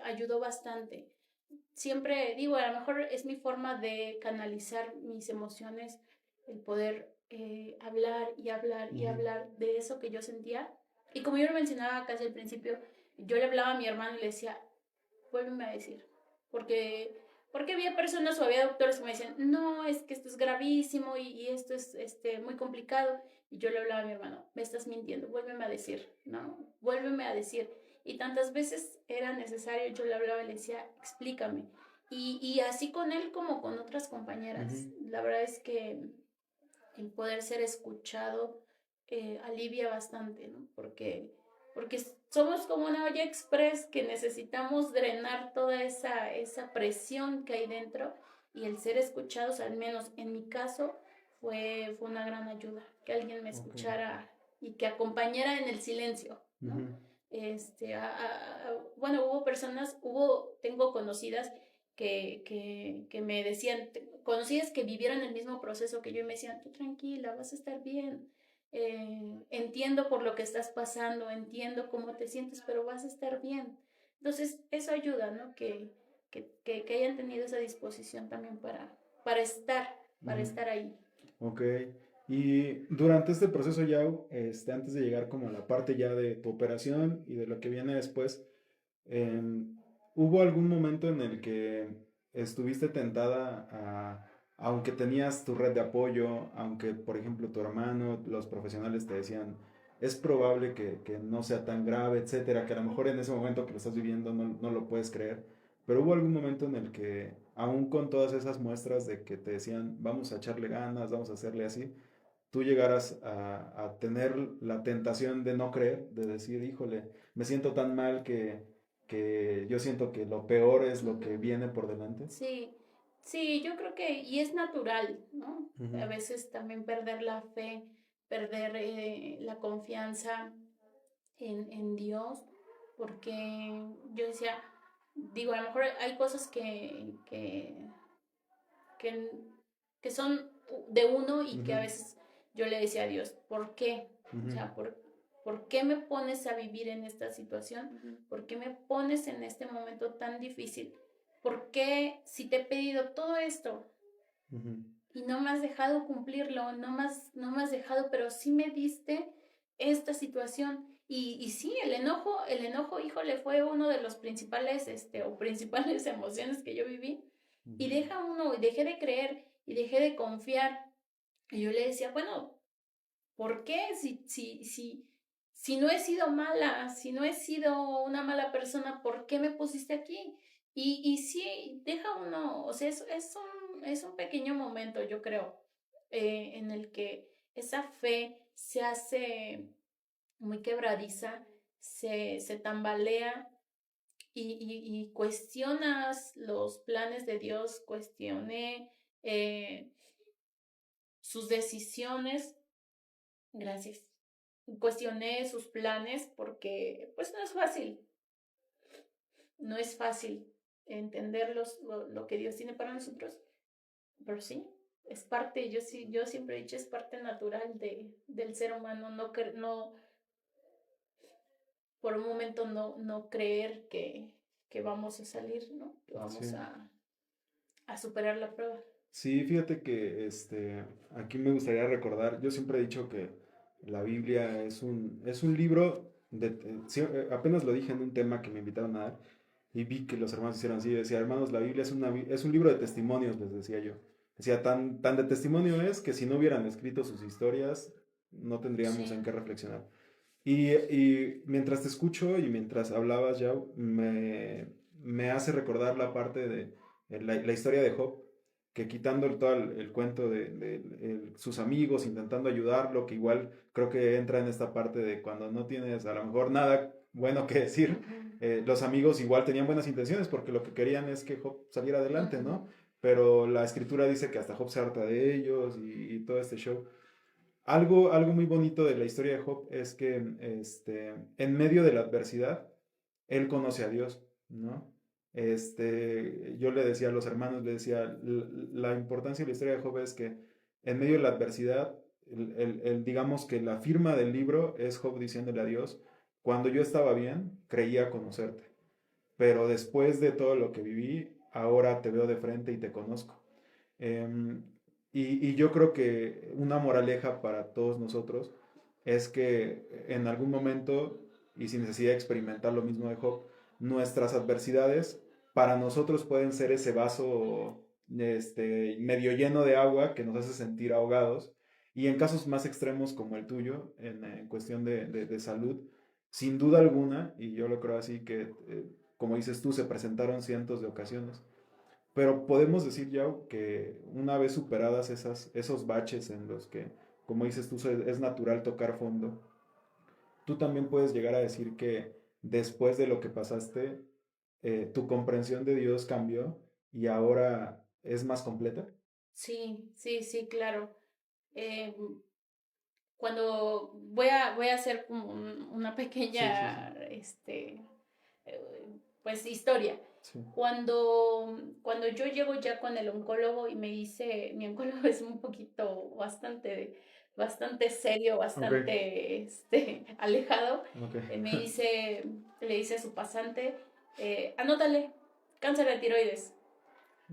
ayudó bastante. Siempre digo, a lo mejor es mi forma de canalizar mis emociones, el poder hablar y hablar y ujú, hablar de eso que yo sentía. Y como yo lo mencionaba casi al principio, yo le hablaba a mi hermano y le decía, vuélveme a decir, porque, porque había personas o había doctores que me decían, no, es que esto es gravísimo y esto es muy complicado. Y yo le hablaba a mi hermano, me estás mintiendo, vuélveme a decir, no, vuélveme a decir. Y tantas veces era necesario, yo le hablaba y le decía, explícame. Y así con él como con otras compañeras. ujú. La verdad es que el poder ser escuchado alivia bastante, ¿no? Porque somos como una olla express que necesitamos drenar toda esa presión que hay dentro y el ser escuchados, al menos en mi caso, fue una gran ayuda, que alguien me Ok. escuchara y que acompañara en el silencio, ¿no? Ujú, Bueno, tengo conocidas que me decían, conocidas que vivieron el mismo proceso que yo y me decían, tú tranquila, vas a estar bien, entiendo por lo que estás pasando, entiendo cómo te sientes, pero vas a estar bien. Entonces, eso ayuda, ¿no? Que hayan tenido esa disposición también para estar, para ujú. estar ahí. Ok. Y durante este proceso ya, antes de llegar como a la parte ya de tu operación y de lo que viene después, em, ¿hubo algún momento en el que estuviste tentada aunque tenías tu red de apoyo, aunque por ejemplo tu hermano, los profesionales te decían, es probable que no sea tan grave, etcétera, que a lo mejor en ese momento que lo estás viviendo no lo puedes creer, pero hubo algún momento en el que, aún con todas esas muestras de que te decían, vamos a echarle ganas, vamos a hacerle así, tú llegaras a tener la tentación de no creer, de decir, híjole, me siento tan mal que yo siento que lo peor es lo que Ujú. viene por delante. Sí, sí, yo creo que, y es natural, ¿no? A Ujú, veces también perder la fe, perder la confianza en Dios, porque yo decía, digo, a lo mejor hay cosas que, que son de uno y que a ujú, veces yo le decía a Dios, ¿por qué? O ujú, sea, ¿por qué me pones a vivir en esta situación? ¿Por qué me pones en este momento tan difícil? ¿Por qué si te he pedido todo esto ujú, y no me has dejado cumplirlo, no me has dejado, pero sí me diste esta situación? Y sí, el enojo, híjole, fue uno de los principales, o principales emociones que yo viví. Y ujú, dejé de creer. y dejé de confiar. Y yo le decía, bueno, ¿por qué? Si no he sido mala, si no he sido una mala persona, ¿por qué me pusiste aquí? Y sí, deja uno, o sea, es un pequeño momento, yo creo, en el que esa fe se hace muy quebradiza, se tambalea y cuestionas los planes de Dios, cuestioné sus decisiones, gracias, cuestioné sus planes porque pues no es fácil entender lo que Dios tiene para nosotros, pero sí, es parte, yo siempre he dicho, es parte natural del ser humano, no, por un momento no creer que vamos a salir, ¿no? Que vamos Sí. a superar la prueba. Sí, fíjate que aquí me gustaría recordar, yo siempre he dicho que la Biblia es un libro, apenas lo dije en un tema que me invitaron a dar y vi que los hermanos hicieron así, decía, hermanos, la Biblia es un libro de testimonios, les decía yo. Decía, tan de testimonio es que si no hubieran escrito sus historias, no tendríamos en Sí. qué reflexionar. Y mientras te escucho y mientras hablabas ya, me hace recordar la parte de la historia de Job, que quitando todo el cuento de sus amigos, intentando ayudarlo, que igual creo que entra en esta parte de cuando no tienes a lo mejor nada bueno que decir, Ujú, los amigos igual tenían buenas intenciones porque lo que querían es que Job saliera adelante, ¿no? ujú. Pero la escritura dice que hasta Job se harta de ellos y todo este show. Algo muy bonito de la historia de Job es que en medio de la adversidad, él conoce a Dios, ¿no? Yo le decía a los hermanos, le decía, la importancia de la historia de Job es que en medio de la adversidad, digamos que la firma del libro es Job diciéndole a Dios, cuando yo estaba bien, creía conocerte, pero después de todo lo que viví, ahora te veo de frente y te conozco. Em, y yo creo que una moraleja para todos nosotros es que en algún momento, y sin necesidad de experimentar lo mismo de Job, nuestras adversidades para nosotros pueden ser ese vaso medio lleno de agua que nos hace sentir ahogados. Y en casos más extremos como el tuyo, en cuestión de salud, sin duda alguna, y yo lo creo así, que como dices tú, se presentaron cientos de ocasiones, pero podemos decir ya que una vez superadas esos baches en los que, como dices tú, es natural tocar fondo, tú también puedes llegar a decir que después de lo que pasaste, tu comprensión de Dios cambió y ahora es más completa. Sí, claro. Eh, Cuando voy a hacer como una Sí, sí, sí. pequeña, pues historia. Sí. Cuando yo llego ya con el oncólogo y me dice, mi oncólogo es un poquito bastante serio, Ok, bastante alejado, ok. le dice a su pasante, anótale, cáncer de tiroides.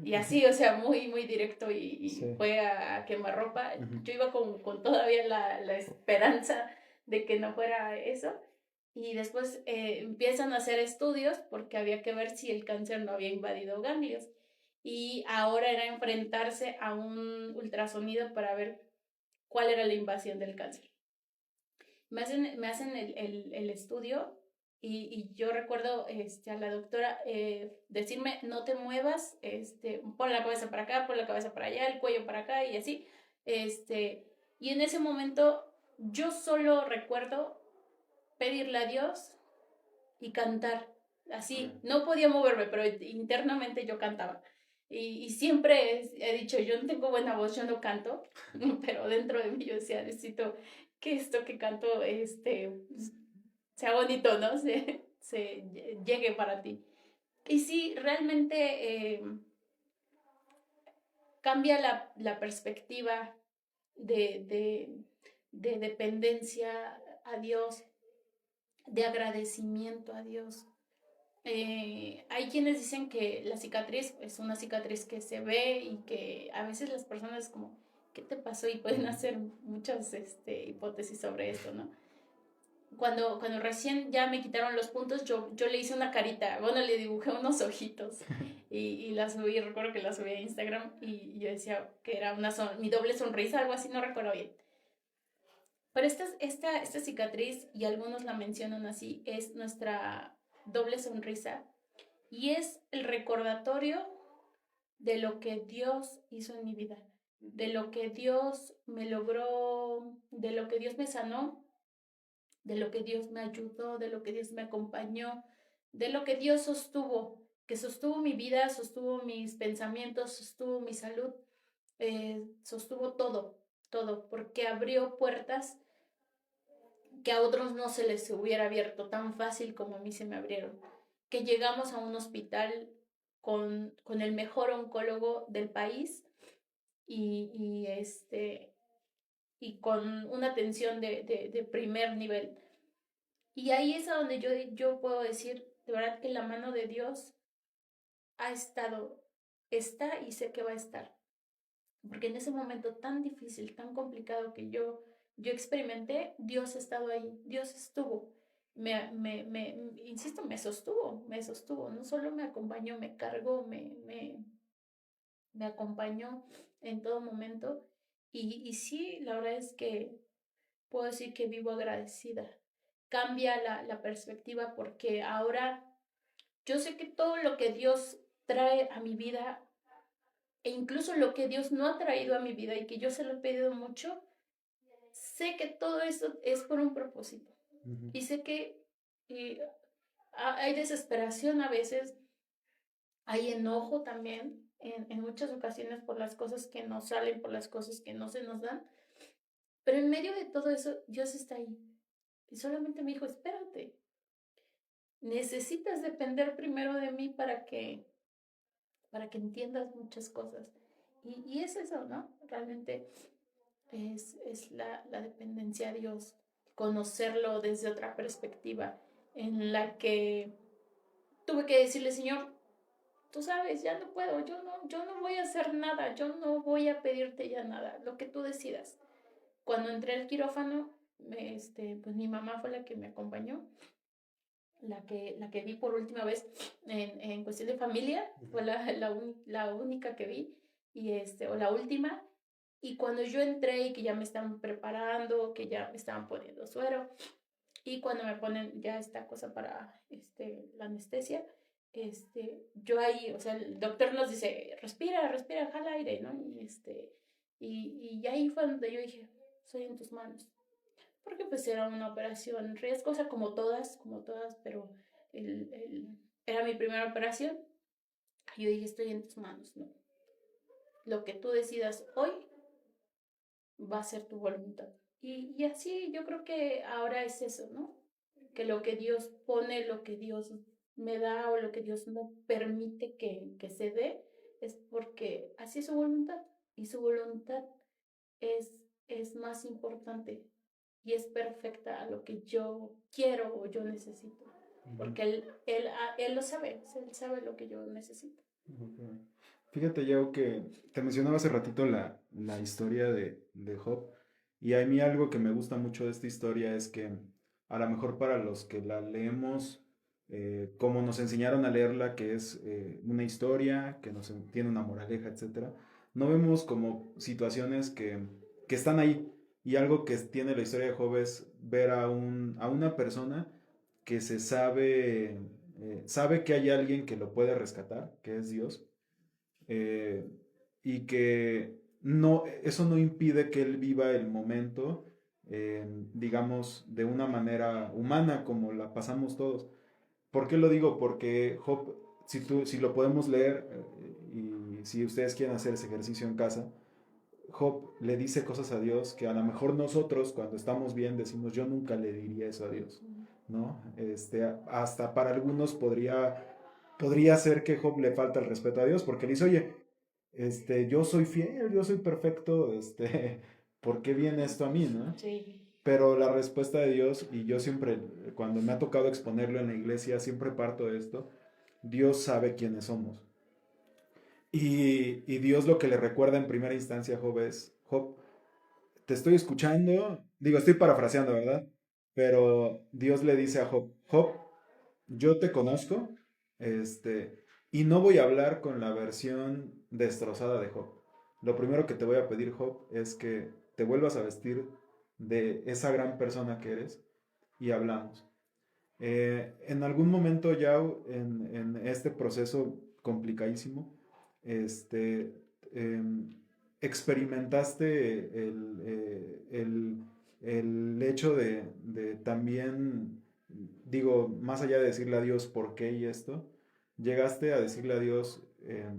Y así, o sea, muy directo y Sí. fue a quemarropa. Ujú. Yo iba con todavía la esperanza de que no fuera eso. Y después empiezan a hacer estudios porque había que ver si el cáncer no había invadido ganglios. Y ahora era enfrentarse a un ultrasonido para ver cuál era la invasión del cáncer. Me hacen el estudio y yo recuerdo a la doctora decirme, no te muevas, pon la cabeza para acá, pon la cabeza para allá, el cuello para acá y así. Y en ese momento yo solo recuerdo pedirle a Dios y cantar. Así, no podía moverme, pero internamente yo cantaba. Y siempre he dicho, yo no tengo buena voz, yo no canto, pero dentro de mí yo decía, necesito que esto que canto sea bonito, ¿no? Se llegue para ti. Y sí, realmente cambia la perspectiva de, de, de dependencia a Dios, de agradecimiento a Dios. Hay quienes dicen que la cicatriz es una cicatriz que se ve y que a veces las personas como, ¿qué te pasó? Y pueden Ujú. hacer muchas hipótesis sobre esto, ¿no? cuando recién ya me quitaron los puntos, yo le hice una carita, bueno, le dibujé unos ojitos y la subí, recuerdo que la subí a Instagram y yo decía que era mi doble sonrisa, algo así, no recuerdo bien. Pero esta cicatriz, y algunos la mencionan así, es nuestra doble sonrisa y es el recordatorio de lo que Dios hizo en mi vida, de lo que Dios me logró, de lo que Dios me sanó, de lo que Dios me ayudó, de lo que Dios me acompañó, de lo que Dios sostuvo, que sostuvo mi vida, sostuvo mis pensamientos, sostuvo mi salud, sostuvo todo, todo, porque abrió puertas que a otros no se les hubiera abierto tan fácil como a mí se me abrieron. Que llegamos a un hospital con el mejor oncólogo del país y con una atención de primer nivel. Y ahí es a donde yo puedo decir, de verdad que la mano de Dios ha estado, está y sé que va a estar. Porque en ese momento tan difícil, tan complicado que yo experimenté, Dios ha estado ahí, Dios estuvo. Insisto, me sostuvo, no solo me acompañó, me cargó, me acompañó en todo momento. Y sí, la verdad es que puedo decir que vivo agradecida. Cambia la perspectiva porque ahora yo sé que todo lo que Dios trae a mi vida e incluso lo que Dios no ha traído a mi vida y que yo se lo he pedido mucho, sé que todo eso es por un propósito. Ujú. Y sé que eh, hay desesperación a veces, hay enojo también en muchas ocasiones por las cosas que no salen, por las cosas que no se nos dan. Pero en medio de todo eso, Dios está ahí. Y solamente me dijo, espérate, necesitas depender primero de mí para que entiendas muchas cosas. Y es eso, ¿no? Realmente es la dependencia a Dios, conocerlo desde otra perspectiva, en la que tuve que decirle, Señor, tú sabes, ya no puedo, yo no voy a hacer nada, yo no voy a pedirte ya nada, lo que tú decidas. Cuando entré al quirófano, pues mi mamá fue la que me acompañó, la que vi por última vez en cuestión de familia, fue la única que vi, o la última. Y cuando yo entré y que ya me estaban preparando, que ya me estaban poniendo suero, y cuando me ponen ya esta cosa para la anestesia, yo ahí, o sea, el doctor nos dice, respira, respira, jala aire, ¿no? Y ahí fue donde yo dije, soy en tus manos. Porque pues era una operación riesgosa como todas, pero era mi primera operación. Y yo dije, estoy en tus manos, ¿no? Lo que tú decidas hoy va a ser tu voluntad. Y así yo creo que ahora es eso, ¿no? Que lo que Dios pone, lo que Dios me da o lo que Dios no permite que se dé, es porque así es su voluntad. Y su voluntad es más importante y es perfecta a lo que yo quiero o yo necesito. Ujú. Porque él lo sabe, él sabe lo que yo necesito. Ok. Fíjate, Yao, que te mencionaba hace ratito la historia de Job, y a mí algo que me gusta mucho de esta historia es que a lo mejor para los que la leemos, como nos enseñaron a leerla, que es una historia, que tiene una moraleja, etcétera, no vemos como situaciones que están ahí. Y algo que tiene la historia de Job es ver a una persona que sabe que hay alguien que lo puede rescatar, que es Dios, eh, y que eso no impide que él viva el momento, digamos, de una manera humana como la pasamos todos. ¿Por qué lo digo? Porque Job, si lo podemos leer, y si ustedes quieren hacer ese ejercicio en casa, Job le dice cosas a Dios que a lo mejor nosotros cuando estamos bien decimos, yo nunca le diría eso a Dios, ¿no? Hasta para algunos podría ser que Job le falta el respeto a Dios porque le dice, oye, yo soy fiel, yo soy perfecto, ¿por qué viene esto a mí, no? Sí. Pero la respuesta de Dios, y yo siempre, cuando me ha tocado exponerlo en la iglesia, siempre parto de esto, Dios sabe quiénes somos. Y Dios lo que le recuerda en primera instancia a Job es, Job, te estoy escuchando, digo, estoy parafraseando, ¿verdad? Pero Dios le dice a Job, Job, yo te conozco, y no voy a hablar con la versión destrozada de Job. Lo primero que te voy a pedir, Job, es que te vuelvas a vestir de esa gran persona que eres y hablamos. En algún momento ya en este proceso complicadísimo, este, em, experimentaste el hecho de también, digo, más allá de decirle a Dios por qué y esto, llegaste a decirle a Dios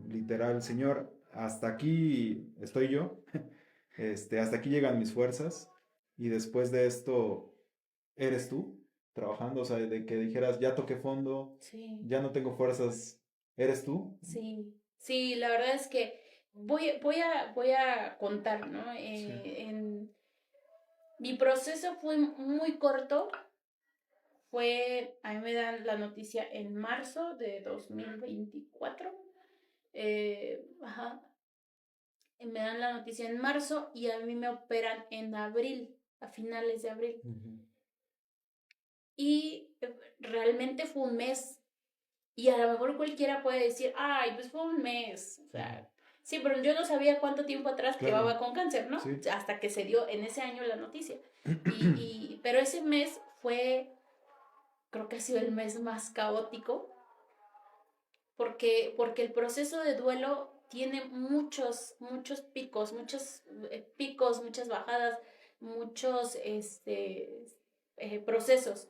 literal, Señor, hasta aquí estoy yo, hasta aquí llegan mis fuerzas y después de esto eres tú trabajando, o sea, de que dijeras, ya toqué fondo, Sí, ya no tengo fuerzas, eres tú. sí, sí, la verdad es que voy a contar, ¿no? Sí. Mi proceso fue muy corto. A mí me dan la noticia en marzo de 2024. Ajá, me dan la noticia en marzo y a mí me operan en abril, a finales de abril. Ujú. Y realmente fue un mes. Y a lo mejor cualquiera puede decir, ay, pues fue un mes. O Ujú. sea, sí, pero yo no sabía cuánto tiempo atrás Claro, llevaba con cáncer, ¿no? sí. Hasta que se dio en ese año la noticia. Pero ese mes fue, creo que ha sido el mes más caótico, porque el proceso de duelo tiene muchos picos, muchas bajadas, muchos procesos.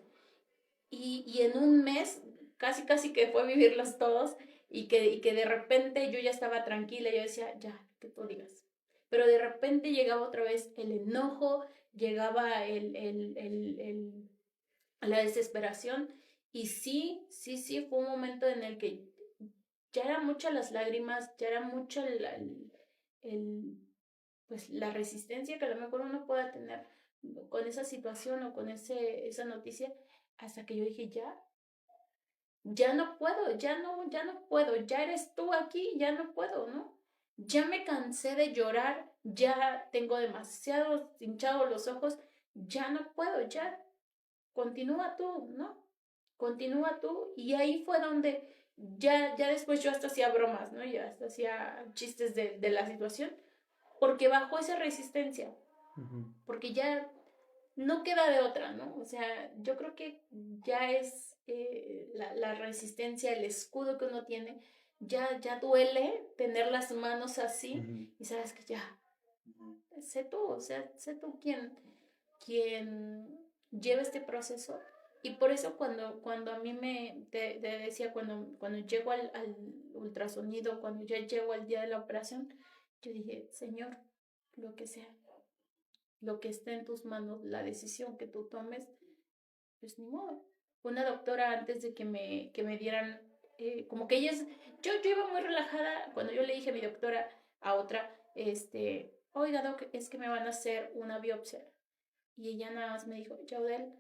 Y en un mes, casi que fue vivirlos todos, y que de repente yo ya estaba tranquila, yo decía, ya, que tú digas. Pero de repente llegaba otra vez el enojo, llegaba la desesperación, y sí, fue un momento en el que ya eran muchas las lágrimas, ya era mucho el, pues la resistencia que a lo mejor uno pueda tener con esa situación o con esa noticia, hasta que yo dije, ya no puedo, ya no puedo, ya eres tú aquí, ya no puedo, ¿no? Ya me cansé de llorar, ya tengo demasiado hinchados los ojos, ya no puedo, ya continúa tú, ¿no? Continúa tú. Y ahí fue donde ya después yo hasta hacía bromas, ¿no? Ya hasta hacía chistes de la situación, porque bajó esa resistencia, Ujú. porque ya no queda de otra, ¿no? O sea, yo creo que ya es la resistencia, el escudo que uno tiene, ya duele tener las manos así Ujú. y sabes que ya, Ujú. sé tú, o sea, sé tú quien lleva este proceso. Y por eso cuando a mí te decía, cuando llego al ultrasonido, cuando ya llego al día de la operación, yo dije, Señor, lo que sea, lo que esté en tus manos, la decisión que tú tomes, pues ni modo. Una doctora antes de que me dieran, como que yo iba muy relajada cuando yo le dije a mi doctora, a otra, oiga, doc, es que me van a hacer una biopsia. Y ella nada más me dijo, Yaudel,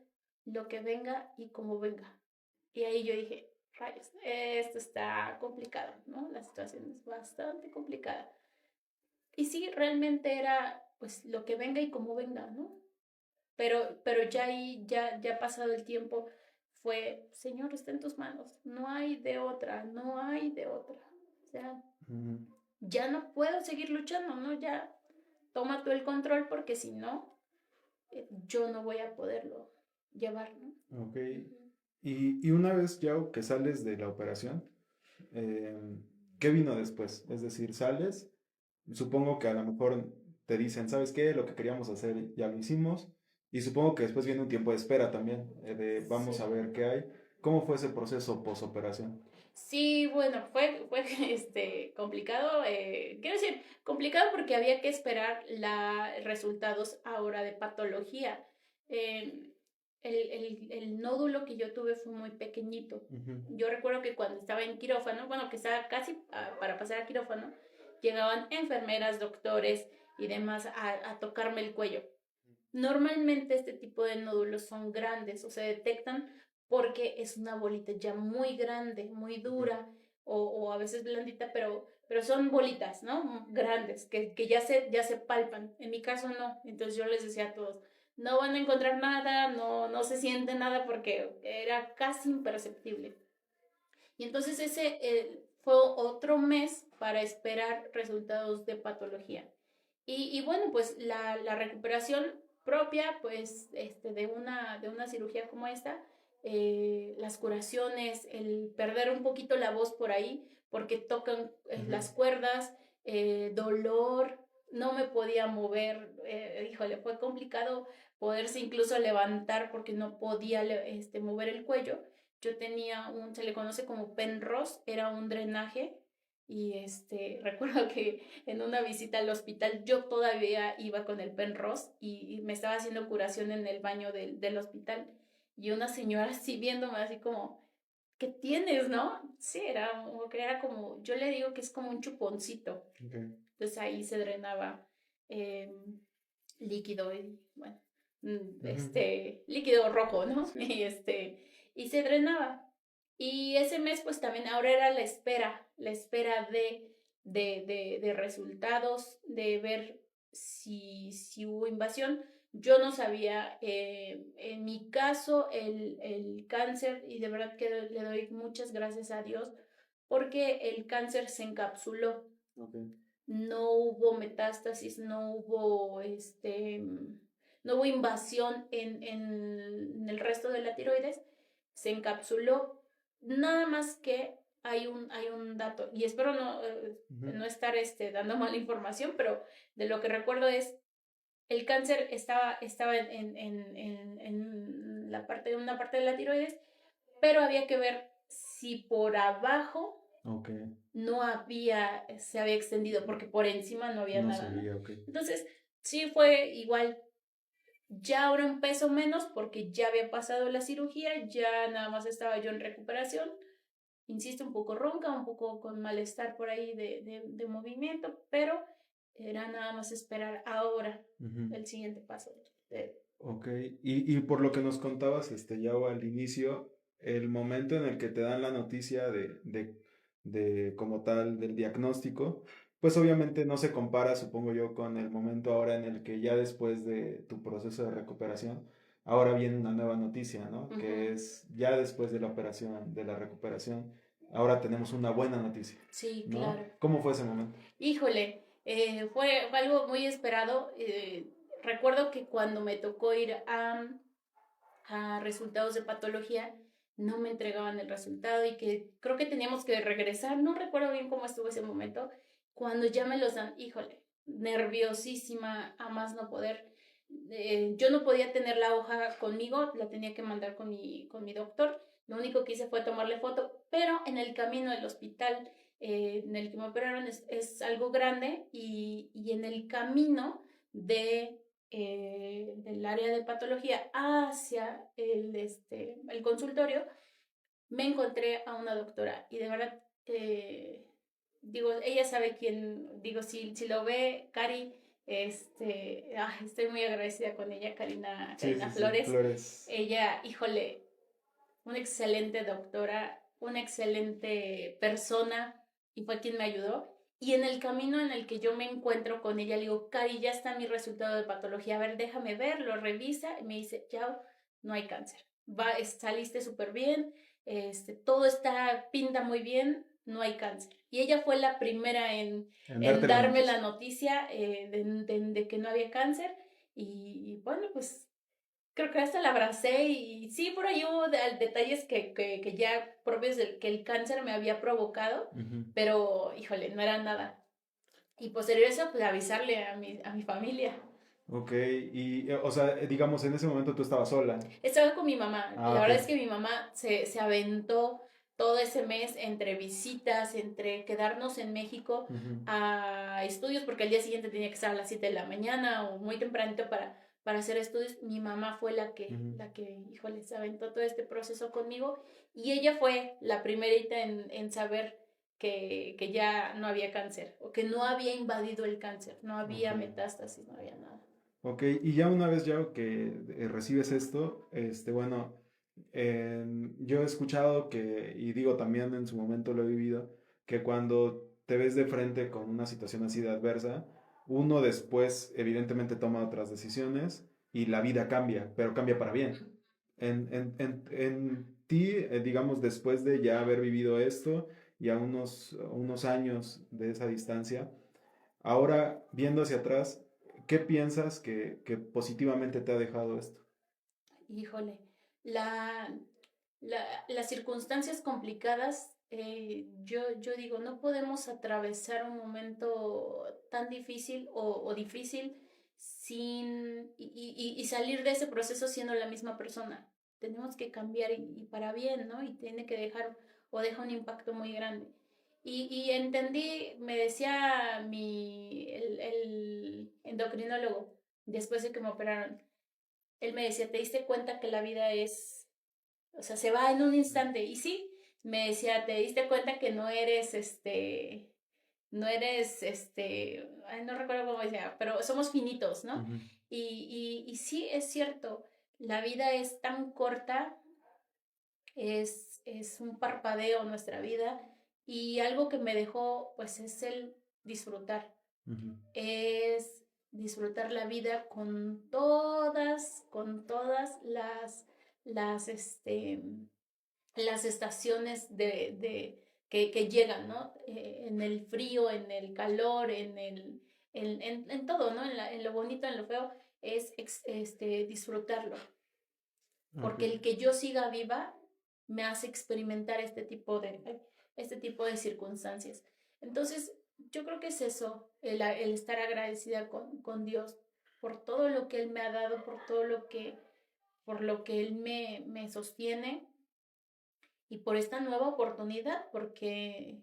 lo que venga y como venga. Y ahí yo dije, rayos, esto está complicado, ¿no? La situación es bastante complicada. Y sí, realmente era, pues, lo que venga y como venga, ¿no? Pero ya ahí, ya pasado el tiempo, fue, Señor, está en tus manos, no hay de otra, no hay de otra. O sea, Ujú. ya no puedo seguir luchando, ¿no? Ya toma tú el control porque si no, yo no voy a poderlo llevar, ¿no? Ok. Ujú. Y una vez ya que sales de la operación, ¿qué vino después? Es decir, sales, supongo que a lo mejor te dicen, ¿sabes qué? Lo que queríamos hacer ya lo hicimos. Y supongo que después viene un tiempo de espera también, de vamos a Sí. ver qué hay. ¿Cómo fue ese proceso posoperación? Sí, bueno, fue complicado, quiero decir, complicado porque había que esperar resultados ahora de patología. Eh, el nódulo que yo tuve fue muy pequeñito. Ujú. Yo recuerdo que cuando estaba en quirófano, bueno, que estaba casi para pasar a quirófano, llegaban enfermeras, doctores y demás a tocarme el cuello. Normalmente este tipo de nódulos son grandes o se detectan porque es una bolita ya muy grande, muy Ujú. dura o a veces blandita, pero son bolitas, ¿no? Grandes, que ya se palpan. En mi caso no. Entonces yo les decía a todos, no van a encontrar nada, no se siente nada porque era casi imperceptible. Y entonces ese fue otro mes para esperar resultados de patología. Y bueno, pues la recuperación propia, pues, de una cirugía como esta, las curaciones, el perder un poquito la voz por ahí, porque tocan las cuerdas, dolor, no me podía mover, híjole, fue complicado poderse incluso levantar porque no podía mover el cuello. Yo tenía se le conoce como Penrose, era un drenaje y recuerdo que en una visita al hospital yo todavía iba con el Penrose y me estaba haciendo curación en el baño del hospital y una señora así viéndome así como, ¿qué tienes, no? Sí, era como, yo le digo que es como un chuponcito. Okay. Entonces ahí se drenaba eh, líquido y bueno, líquido rojo, ¿no? Sí. Y se drenaba. Y ese mes pues también ahora era la espera de resultados, de ver si hubo invasión. Yo no sabía, en mi caso, el cáncer, y de verdad que le doy muchas gracias a Dios, porque el cáncer se encapsuló. Okay. No hubo metástasis, no hubo invasión en el resto de la tiroides, se encapsuló. Nada más que hay un dato, y espero no estar dando mala información, pero de lo que recuerdo es, el cáncer estaba en una parte de la tiroides, pero había que ver si por abajo Okay. se había extendido, porque por encima no había No nada, ¿no? sabía, okay. Entonces, sí fue igual, ya ahora un peso menos porque ya había pasado la cirugía, ya nada más estaba yo en recuperación, insisto, un poco ronca, un poco con malestar por ahí de movimiento, pero era nada más esperar ahora el siguiente paso. Ok, y por lo que nos contabas, ya al inicio, el momento en el que te dan la noticia de como tal del diagnóstico, pues obviamente no se compara, supongo yo, con el momento ahora en el que ya después de tu proceso de recuperación, ahora viene una nueva noticia, ¿no? Que es ya después de la operación, de la recuperación, ahora tenemos una buena noticia, Sí, ¿no? claro. ¿Cómo fue ese momento? Híjole, fue algo muy esperado. Recuerdo que cuando me tocó ir a resultados de patología, no me entregaban el resultado y que creo que teníamos que regresar. No recuerdo bien cómo estuvo ese momento. Cuando ya me los dan, híjole, nerviosísima, a más no poder. Yo no podía tener la hoja conmigo, la tenía que mandar con mi doctor. Lo único que hice fue tomarle foto, pero en el camino del hospital en el que me operaron es algo grande y en el camino del área de patología hacia el consultorio, me encontré a una doctora y de verdad, digo, ella sabe quién, digo, si lo ve, Cari, estoy muy agradecida con ella, Sí, Karina sí, sí, Flores. Flores. Ella, híjole, una excelente doctora, una excelente persona y fue quien me ayudó. Y en el camino en el que yo me encuentro con ella, le digo, Cari, ya está mi resultado de patología, a ver, déjame ver, lo revisa y me dice, ya, no hay cáncer. Saliste súper bien, todo pinta muy bien, no hay cáncer. Y ella fue la primera en darme la noticia de que no había cáncer. Y bueno, pues creo que hasta la abracé y sí, por ahí hubo detalles que ya propios del que el cáncer me había provocado, pero híjole, no era nada. Y posterior a eso, pues avisarle a mi familia. Ok, y o sea, digamos, en ese momento tú estabas sola. Estaba con mi mamá. Ah, La ok. verdad es que mi mamá se aventó todo ese mes entre visitas, entre quedarnos en México a estudios, porque al día siguiente tenía que estar a las 7 de la mañana o muy tempranito para hacer estudios. Mi mamá fue híjole, se aventó todo este proceso conmigo y ella fue la primerita en saber que ya no había cáncer o que no había invadido el cáncer, no había Ok. metástasis, no había nada. Ok, y ya una vez ya que recibes esto, bueno, yo he escuchado que, y digo también en su momento lo he vivido, que cuando te ves de frente con una situación así de adversa, uno después evidentemente toma otras decisiones, y la vida cambia, pero cambia para bien. En ti, digamos, después de ya haber vivido esto y a unos años de esa distancia, ahora viendo hacia atrás, ¿qué piensas que positivamente te ha dejado esto? Híjole, la, las circunstancias complicadas, yo digo, no podemos atravesar un momento tan difícil o difícil sin y salir de ese proceso siendo la misma persona. Tenemos que cambiar y para bien, ¿no? Y tiene que dejar o deja un impacto muy grande. Y entendí, me decía el endocrinólogo, después de que me operaron, él me decía, ¿te diste cuenta que la vida es, o sea, se va en un instante? Y sí, me decía, ¿te diste cuenta que ay, no recuerdo cómo decía, pero somos finitos, ¿no? Ujú, Y sí, es cierto, la vida es tan corta, es un parpadeo nuestra vida y algo que me dejó, pues, es el disfrutar, ujú, es disfrutar la vida con todas las, las estaciones que llegan, ¿no? En el frío, en el calor, en todo, ¿no? En lo bonito, en lo feo, es disfrutarlo. ok, Porque el que yo siga viva me hace experimentar este tipo de circunstancias. Entonces, yo creo que es eso, el estar agradecida con Dios por todo lo que Él me ha dado, por lo que Él me sostiene y por esta nueva oportunidad, porque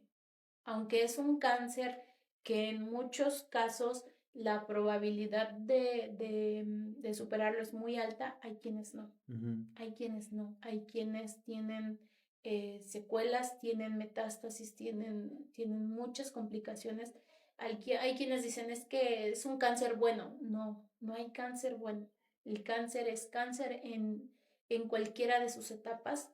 aunque es un cáncer que en muchos casos la probabilidad de superarlo es muy alta, hay quienes no. ujú, Hay quienes no, hay quienes tienen secuelas, tienen metástasis, tienen muchas complicaciones. Hay quienes dicen es que es un cáncer bueno. No, no hay cáncer bueno. El cáncer es cáncer en cualquiera de sus etapas,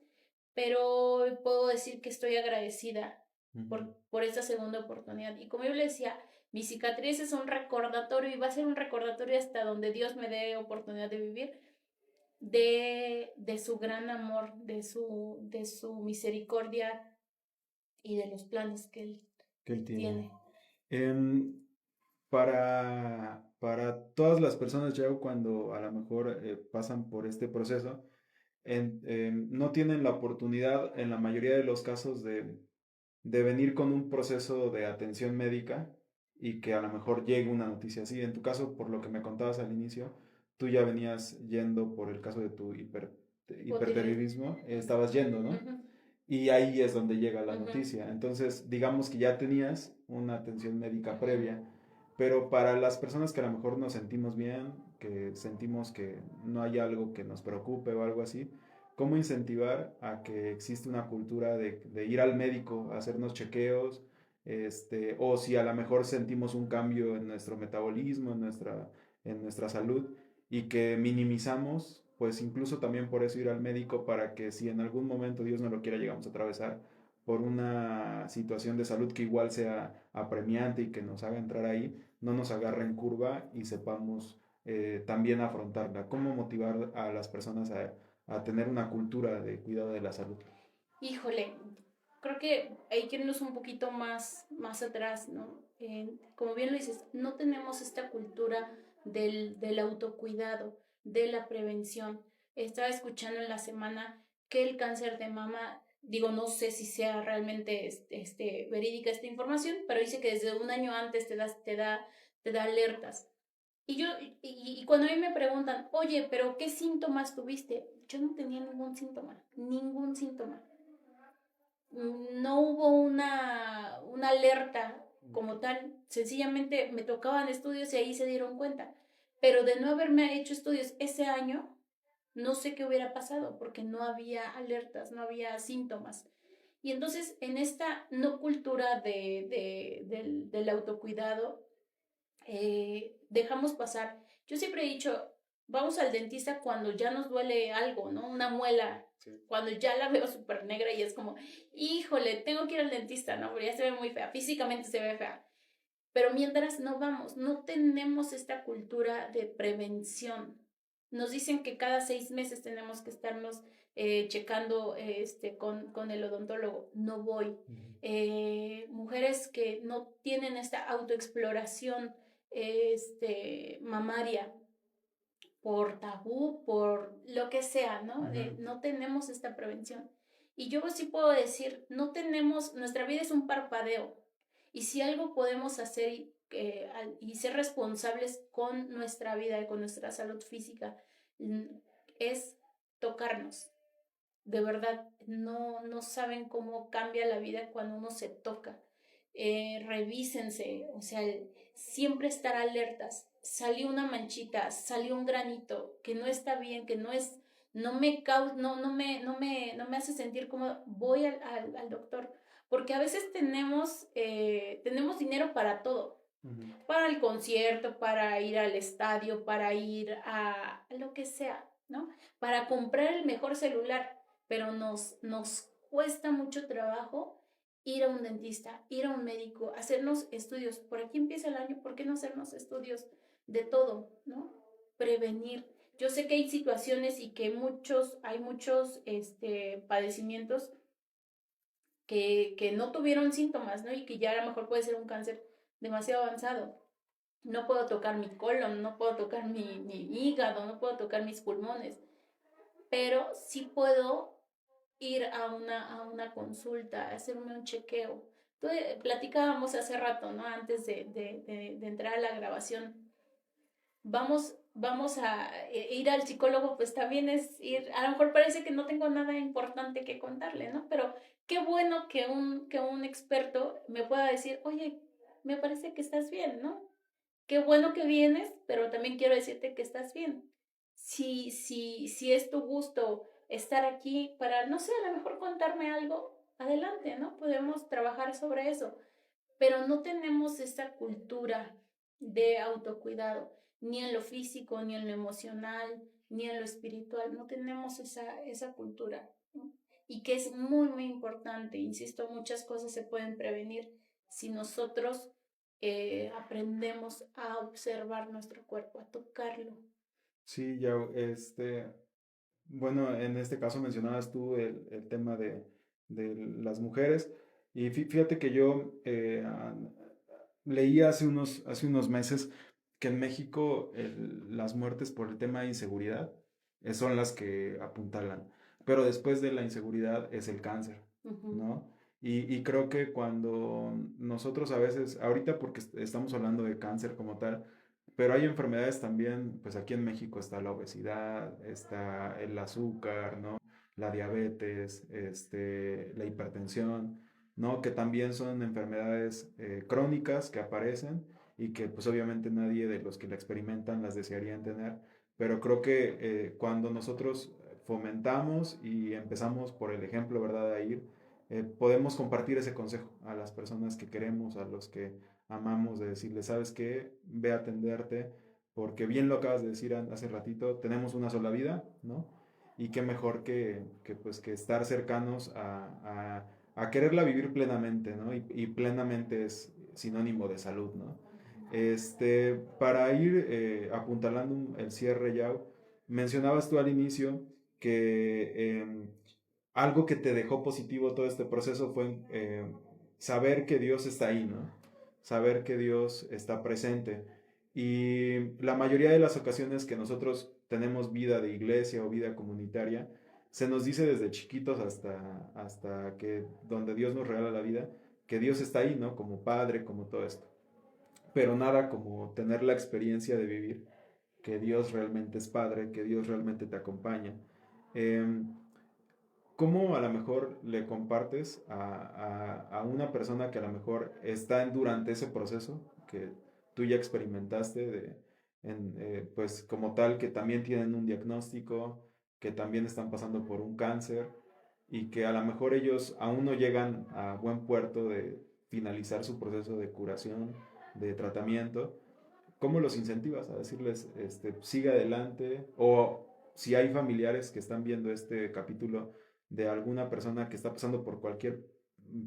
pero puedo decir que estoy agradecida ujú. por esta segunda oportunidad. Y como yo le decía, mi cicatriz es un recordatorio y va a ser un recordatorio hasta donde Dios me dé oportunidad de vivir de su gran amor, de su misericordia y de los planes que Él Que él tiene. tiene. Em, para todas las personas, ya cuando a lo mejor pasan por este proceso, no tienen la oportunidad en la mayoría de los casos de venir con un proceso de atención médica y que a lo mejor llegue una noticia así. En tu caso, por lo que me contabas al inicio, tú ya venías yendo por el caso de tu hipertiroidismo, estabas yendo, ¿no? Ujú, Y ahí es donde llega la ujú, noticia. Entonces, digamos que ya tenías una atención médica ujú. previa, pero para las personas que a lo mejor nos sentimos bien, que sentimos que no hay algo que nos preocupe o algo así, ¿cómo incentivar a que existe una cultura de ir al médico, a hacernos chequeos, o si a lo mejor sentimos un cambio en nuestro metabolismo, en nuestra salud, y que minimizamos, pues incluso también por eso ir al médico para que si en algún momento Dios no lo quiera llegamos a atravesar por una situación de salud que igual sea apremiante y que nos haga entrar ahí, no nos agarre en curva y sepamos también afrontarla. ¿Cómo motivar a las personas a tener una cultura de cuidado de la salud? Híjole, creo que hay que irnos un poquito más atrás, ¿no? Como bien lo dices, no tenemos esta cultura del autocuidado, de la prevención. Estaba escuchando en la semana que el cáncer de mama, digo, no sé si sea realmente verídica esta información, pero dice que desde un año antes te da alertas. Y cuando a mí me preguntan, oye, pero ¿qué síntomas tuviste? Yo no tenía ningún síntoma, ningún síntoma. No hubo una alerta como tal, sencillamente me tocaban estudios y ahí se dieron cuenta. Pero de no haberme hecho estudios ese año, no sé qué hubiera pasado porque no había alertas, no había síntomas. Y entonces en esta no cultura del autocuidado, dejamos pasar. Yo siempre he dicho, vamos al dentista cuando ya nos duele algo, ¿no? Una muela, Sí. cuando ya la veo súper negra y es como, híjole, tengo que ir al dentista, ¿no? Porque ya se ve muy fea, físicamente se ve fea. Pero mientras no vamos, no tenemos esta cultura de prevención. Nos dicen que cada 6 meses tenemos que estarnos checando con el odontólogo. No voy. Mujeres que no tienen esta autoexploración mamaria por tabú, por lo que sea, ¿no? No tenemos esta prevención. Y yo sí puedo decir, no tenemos, nuestra vida es un parpadeo. Y si algo podemos hacer y ser responsables con nuestra vida y con nuestra salud física, es tocarnos. De verdad, no saben cómo cambia la vida cuando uno se toca. Revísense, o sea, siempre estar alertas. Salió una manchita, salió un granito, que no está bien, que no es, no me hace sentir cómodo, voy al doctor. Porque a veces tenemos dinero para todo. Para el concierto, para ir al estadio, para ir a lo que sea, ¿no? Para comprar el mejor celular, pero nos cuesta mucho trabajo ir a un dentista, ir a un médico, hacernos estudios. Por aquí empieza el año, ¿por qué no hacernos estudios de todo, ¿no? Prevenir. Yo sé que hay situaciones y que hay muchos padecimientos que no tuvieron síntomas, ¿no? Y que ya a lo mejor puede ser un cáncer demasiado avanzado. No puedo tocar mi colon, no puedo tocar mi hígado, no puedo tocar mis pulmones, pero sí puedo ir a una consulta, hacerme un chequeo. Entonces, platicábamos hace rato, ¿no? Antes de entrar a la grabación. Vamos a ir al psicólogo, pues también es ir, a lo mejor parece que no tengo nada importante que contarle, ¿no? Pero qué bueno que un experto me pueda decir, oye, me parece que estás bien, ¿no? Qué bueno que vienes, pero también quiero decirte que estás bien. Si es tu gusto estar aquí para, no sé, a lo mejor contarme algo, adelante, ¿no? Podemos trabajar sobre eso, pero no tenemos esa cultura de autocuidado, ni en lo físico, ni en lo emocional, ni en lo espiritual, no tenemos esa cultura, ¿no? Y que es muy, muy importante, insisto, muchas cosas se pueden prevenir si nosotros aprendemos a observar nuestro cuerpo, a tocarlo. Sí, ya, bueno, en este caso mencionabas tú el tema de las mujeres y fíjate que yo leí hace unos meses que en México las muertes por el tema de inseguridad son las que apuntalan, pero después de la inseguridad es el cáncer, ¿no? Y creo que cuando nosotros a veces, ahorita porque estamos hablando de cáncer como tal, pero hay enfermedades también, pues aquí en México está la obesidad, está el azúcar, ¿no? La diabetes, la hipertensión, ¿no? Que también son enfermedades crónicas que aparecen y que pues obviamente nadie de los que la experimentan las desearían tener, pero creo que cuando nosotros fomentamos y empezamos por el ejemplo, ¿verdad? A ir, podemos compartir ese consejo a las personas que queremos, a los que amamos, de decirle, ¿sabes qué? Ve a atenderte, porque bien lo acabas de decir hace ratito, tenemos una sola vida, ¿no? Y qué mejor pues, que estar cercanos a quererla vivir plenamente, ¿no? Y plenamente es sinónimo de salud, ¿no? Para ir apuntalando el cierre ya, mencionabas tú al inicio que algo que te dejó positivo todo este proceso fue saber que Dios está ahí, ¿no? Saber que Dios está presente. Y la mayoría de las ocasiones que nosotros tenemos vida de iglesia o vida comunitaria, se nos dice desde chiquitos hasta que donde Dios nos regala la vida, que Dios está ahí, ¿no? Como Padre, como todo esto. Pero nada como tener la experiencia de vivir que Dios realmente es Padre, que Dios realmente te acompaña. Eh, ¿Cómo a lo mejor le compartes a una persona que a lo mejor está durante ese proceso que tú ya experimentaste pues como tal, que también tienen un diagnóstico, que también están pasando por un cáncer y que a lo mejor ellos aún no llegan a buen puerto de finalizar su proceso de curación, de tratamiento? ¿Cómo los incentivas a decirles, sigue adelante? O si hay familiares que están viendo este capítulo de alguna persona que está pasando por cualquier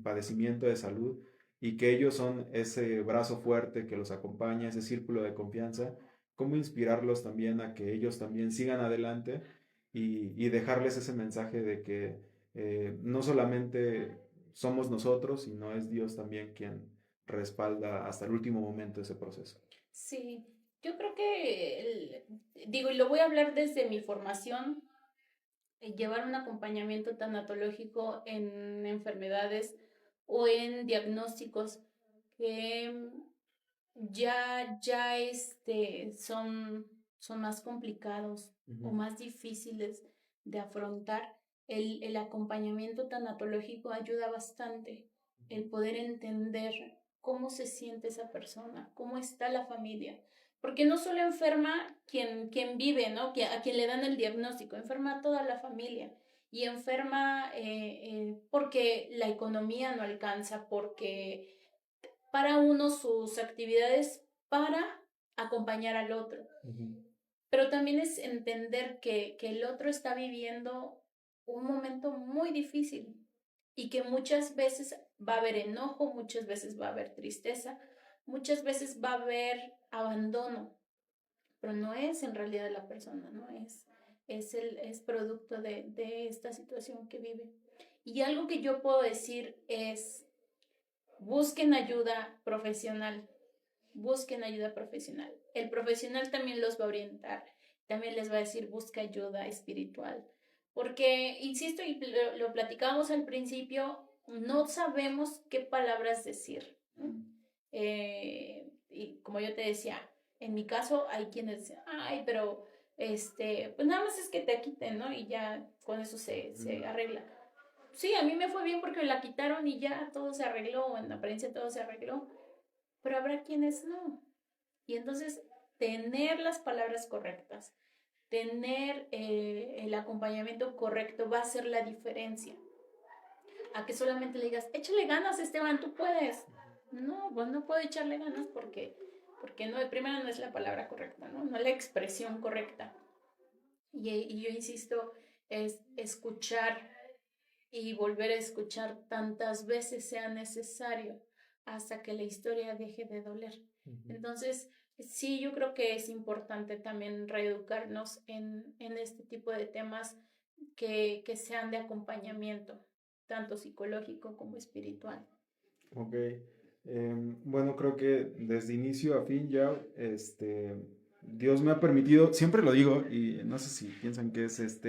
padecimiento de salud y que ellos son ese brazo fuerte que los acompaña, ese círculo de confianza, cómo inspirarlos también a que ellos también sigan adelante y dejarles ese mensaje de que no solamente somos nosotros, sino es Dios también quien respalda hasta el último momento ese proceso. Sí, yo creo que, digo, y lo voy a hablar desde mi formación, llevar un acompañamiento tanatológico en enfermedades o en diagnósticos que son más complicados o Ujú, más difíciles de afrontar. El acompañamiento tanatológico ayuda bastante, el poder entender cómo se siente esa persona, cómo está la familia. Porque no solo enferma quien vive, ¿no? A quien le dan el diagnóstico, enferma toda la familia. Y enferma porque la economía no alcanza, porque para uno sus actividades para acompañar al otro. ujú, Pero también es entender que el otro está viviendo un momento muy difícil y que muchas veces va a haber enojo, muchas veces va a haber tristeza, muchas veces va a haber abandono, pero no es en realidad la persona, no es producto de esta situación que vive. Y algo que yo puedo decir es, busquen ayuda profesional, busquen ayuda profesional. El profesional también los va a orientar, también les va a decir busca ayuda espiritual. Porque, insisto, y lo platicábamos al principio, no sabemos qué palabras decir. ¿No? Y como yo te decía, en mi caso hay quienes dicen, ay, pero pues nada más es que te quiten, ¿no? Y ya con eso se ujú. arregla. Sí, a mí me fue bien porque me la quitaron y ya todo se arregló, en apariencia todo se arregló, pero habrá quienes no. Y entonces, tener las palabras correctas, tener el acompañamiento correcto va a hacer la diferencia. A que solamente le digas, échale ganas, Esteban, tú puedes. No, pues no puedo echarle ganas porque no, primero no es la palabra correcta, ¿no? No es la expresión correcta. Y yo insisto, es escuchar y volver a escuchar tantas veces sea necesario hasta que la historia deje de doler. Ujú. Entonces, sí, yo creo que es importante también reeducarnos en este tipo de temas que sean de acompañamiento, tanto psicológico como espiritual. Ok. Bueno, creo que desde inicio a fin ya, Dios me ha permitido, siempre lo digo, y no sé si piensan que es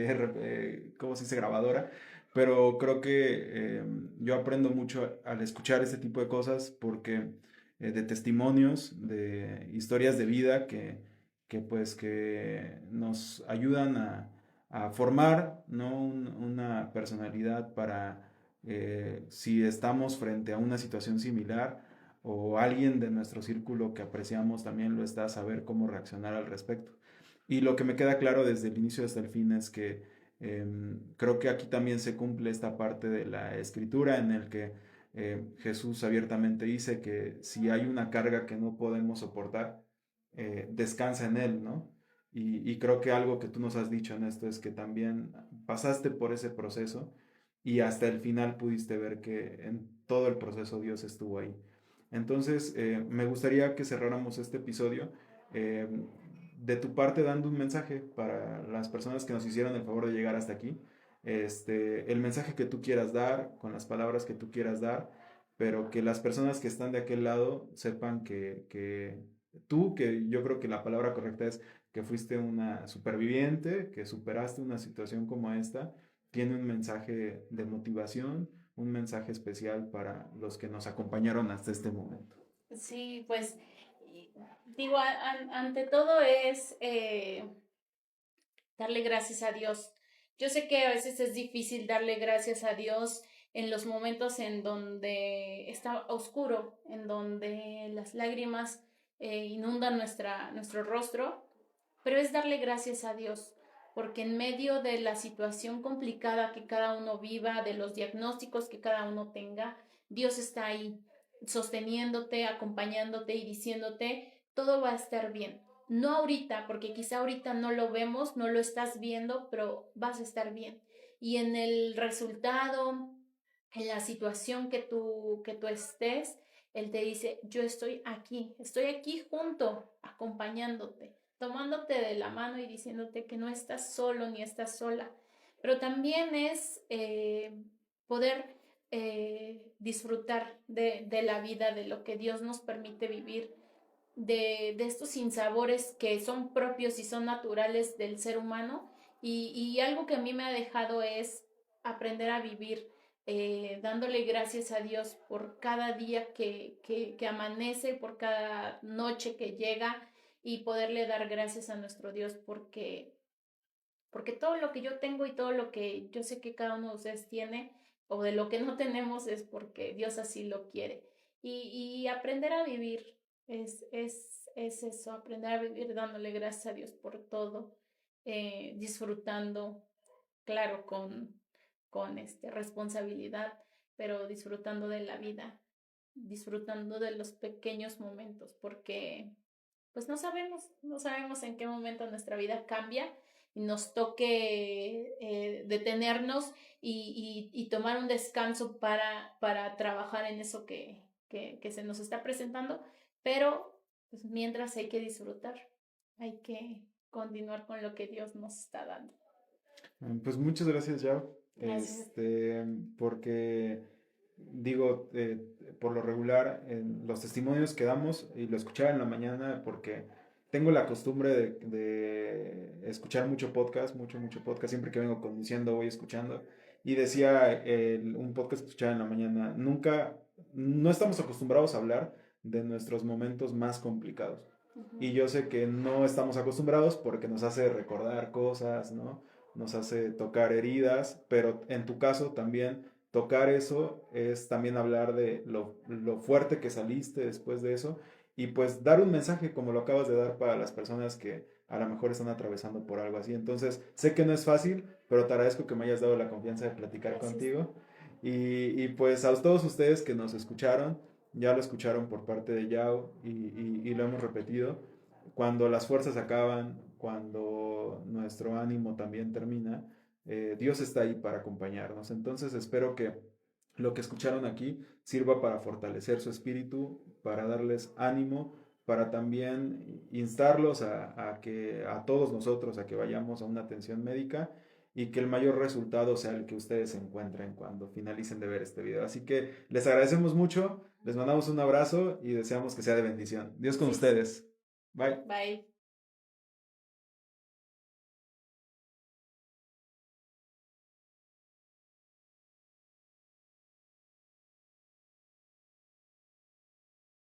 ¿cómo se dice? Grabadora, pero creo que yo aprendo mucho al escuchar este tipo de cosas porque de testimonios, de historias de vida que nos ayudan a formar, ¿no? Una personalidad para si estamos frente a una situación similar o alguien de nuestro círculo que apreciamos también lo está, saber cómo reaccionar al respecto. Y lo que me queda claro desde el inicio hasta el fin es que creo que aquí también se cumple esta parte de la escritura en el que Jesús abiertamente dice que si hay una carga que no podemos soportar, descansa en Él, ¿no? Y creo que algo que tú nos has dicho en esto es que también pasaste por ese proceso y hasta el final pudiste ver que en todo el proceso Dios estuvo ahí. Entonces, me gustaría que cerráramos este episodio eh, de tu parte dando un mensaje para las personas que nos hicieron el favor de llegar hasta aquí. El mensaje que tú quieras dar, con las palabras que tú quieras dar, pero que las personas que están de aquel lado sepan que tú, que yo creo que la palabra correcta es que fuiste una superviviente, que superaste una situación como esta, tiene un mensaje de motivación, un mensaje especial para los que nos acompañaron hasta este momento. Sí, pues digo, ante todo es darle gracias a Dios. Yo sé que a veces es difícil darle gracias a Dios en los momentos en donde está oscuro, en donde las lágrimas inundan nuestro rostro, pero es darle gracias a Dios, porque en medio de la situación complicada que cada uno viva, de los diagnósticos que cada uno tenga, Dios está ahí, sosteniéndote, acompañándote y diciéndote, todo va a estar bien. No ahorita, porque quizá ahorita no lo vemos, no lo estás viendo, pero vas a estar bien. Y en el resultado, en la situación que tú estés, Él te dice, yo estoy aquí junto, acompañándote. tomándote de la mano y diciéndote que no estás solo ni estás sola. Pero también es poder disfrutar de la vida, de lo que Dios nos permite vivir, de estos sinsabores que son propios y son naturales del ser humano. Y algo que a mí me ha dejado es aprender a vivir dándole gracias a Dios por cada día que amanece, por cada noche que llega y poderle dar gracias a nuestro Dios porque todo lo que yo tengo y todo lo que yo sé que cada uno de ustedes tiene o de lo que no tenemos es porque Dios así lo quiere. Y aprender a vivir es eso, aprender a vivir dándole gracias a Dios por todo, disfrutando, claro, con responsabilidad, pero disfrutando de la vida, disfrutando de los pequeños momentos, porque pues no sabemos en qué momento nuestra vida cambia y nos toque detenernos y tomar un descanso para trabajar en eso que se nos está presentando, pero pues mientras hay que disfrutar, hay que continuar con lo que Dios nos está dando. Pues muchas gracias, Yao. Gracias. Porque digo, por lo regular, en los testimonios que damos, y lo escuchaba en la mañana porque tengo la costumbre de escuchar mucho podcast, siempre que vengo conduciendo voy escuchando, y decía un podcast que escuchaba en la mañana, no estamos acostumbrados a hablar de nuestros momentos más complicados. Y yo sé que no estamos acostumbrados porque nos hace recordar cosas, ¿no? Nos hace tocar heridas, pero en tu caso también tocar eso es también hablar de lo fuerte que saliste después de eso y pues dar un mensaje como lo acabas de dar para las personas que a lo mejor están atravesando por algo así. Entonces, sé que no es fácil, pero te agradezco que me hayas dado la confianza de platicar Gracias. contigo. Y pues a todos ustedes que nos escucharon, ya lo escucharon por parte de Yao y lo hemos repetido. Cuando las fuerzas acaban, cuando nuestro ánimo también termina, Dios está ahí para acompañarnos. Entonces espero que lo que escucharon aquí sirva para fortalecer su espíritu, para darles ánimo, para también instarlos a todos nosotros a que vayamos a una atención médica y que el mayor resultado sea el que ustedes encuentren cuando finalicen de ver este video. Así que les agradecemos mucho, les mandamos un abrazo y deseamos que sea de bendición. Dios con Sí. ustedes. Bye. Bye.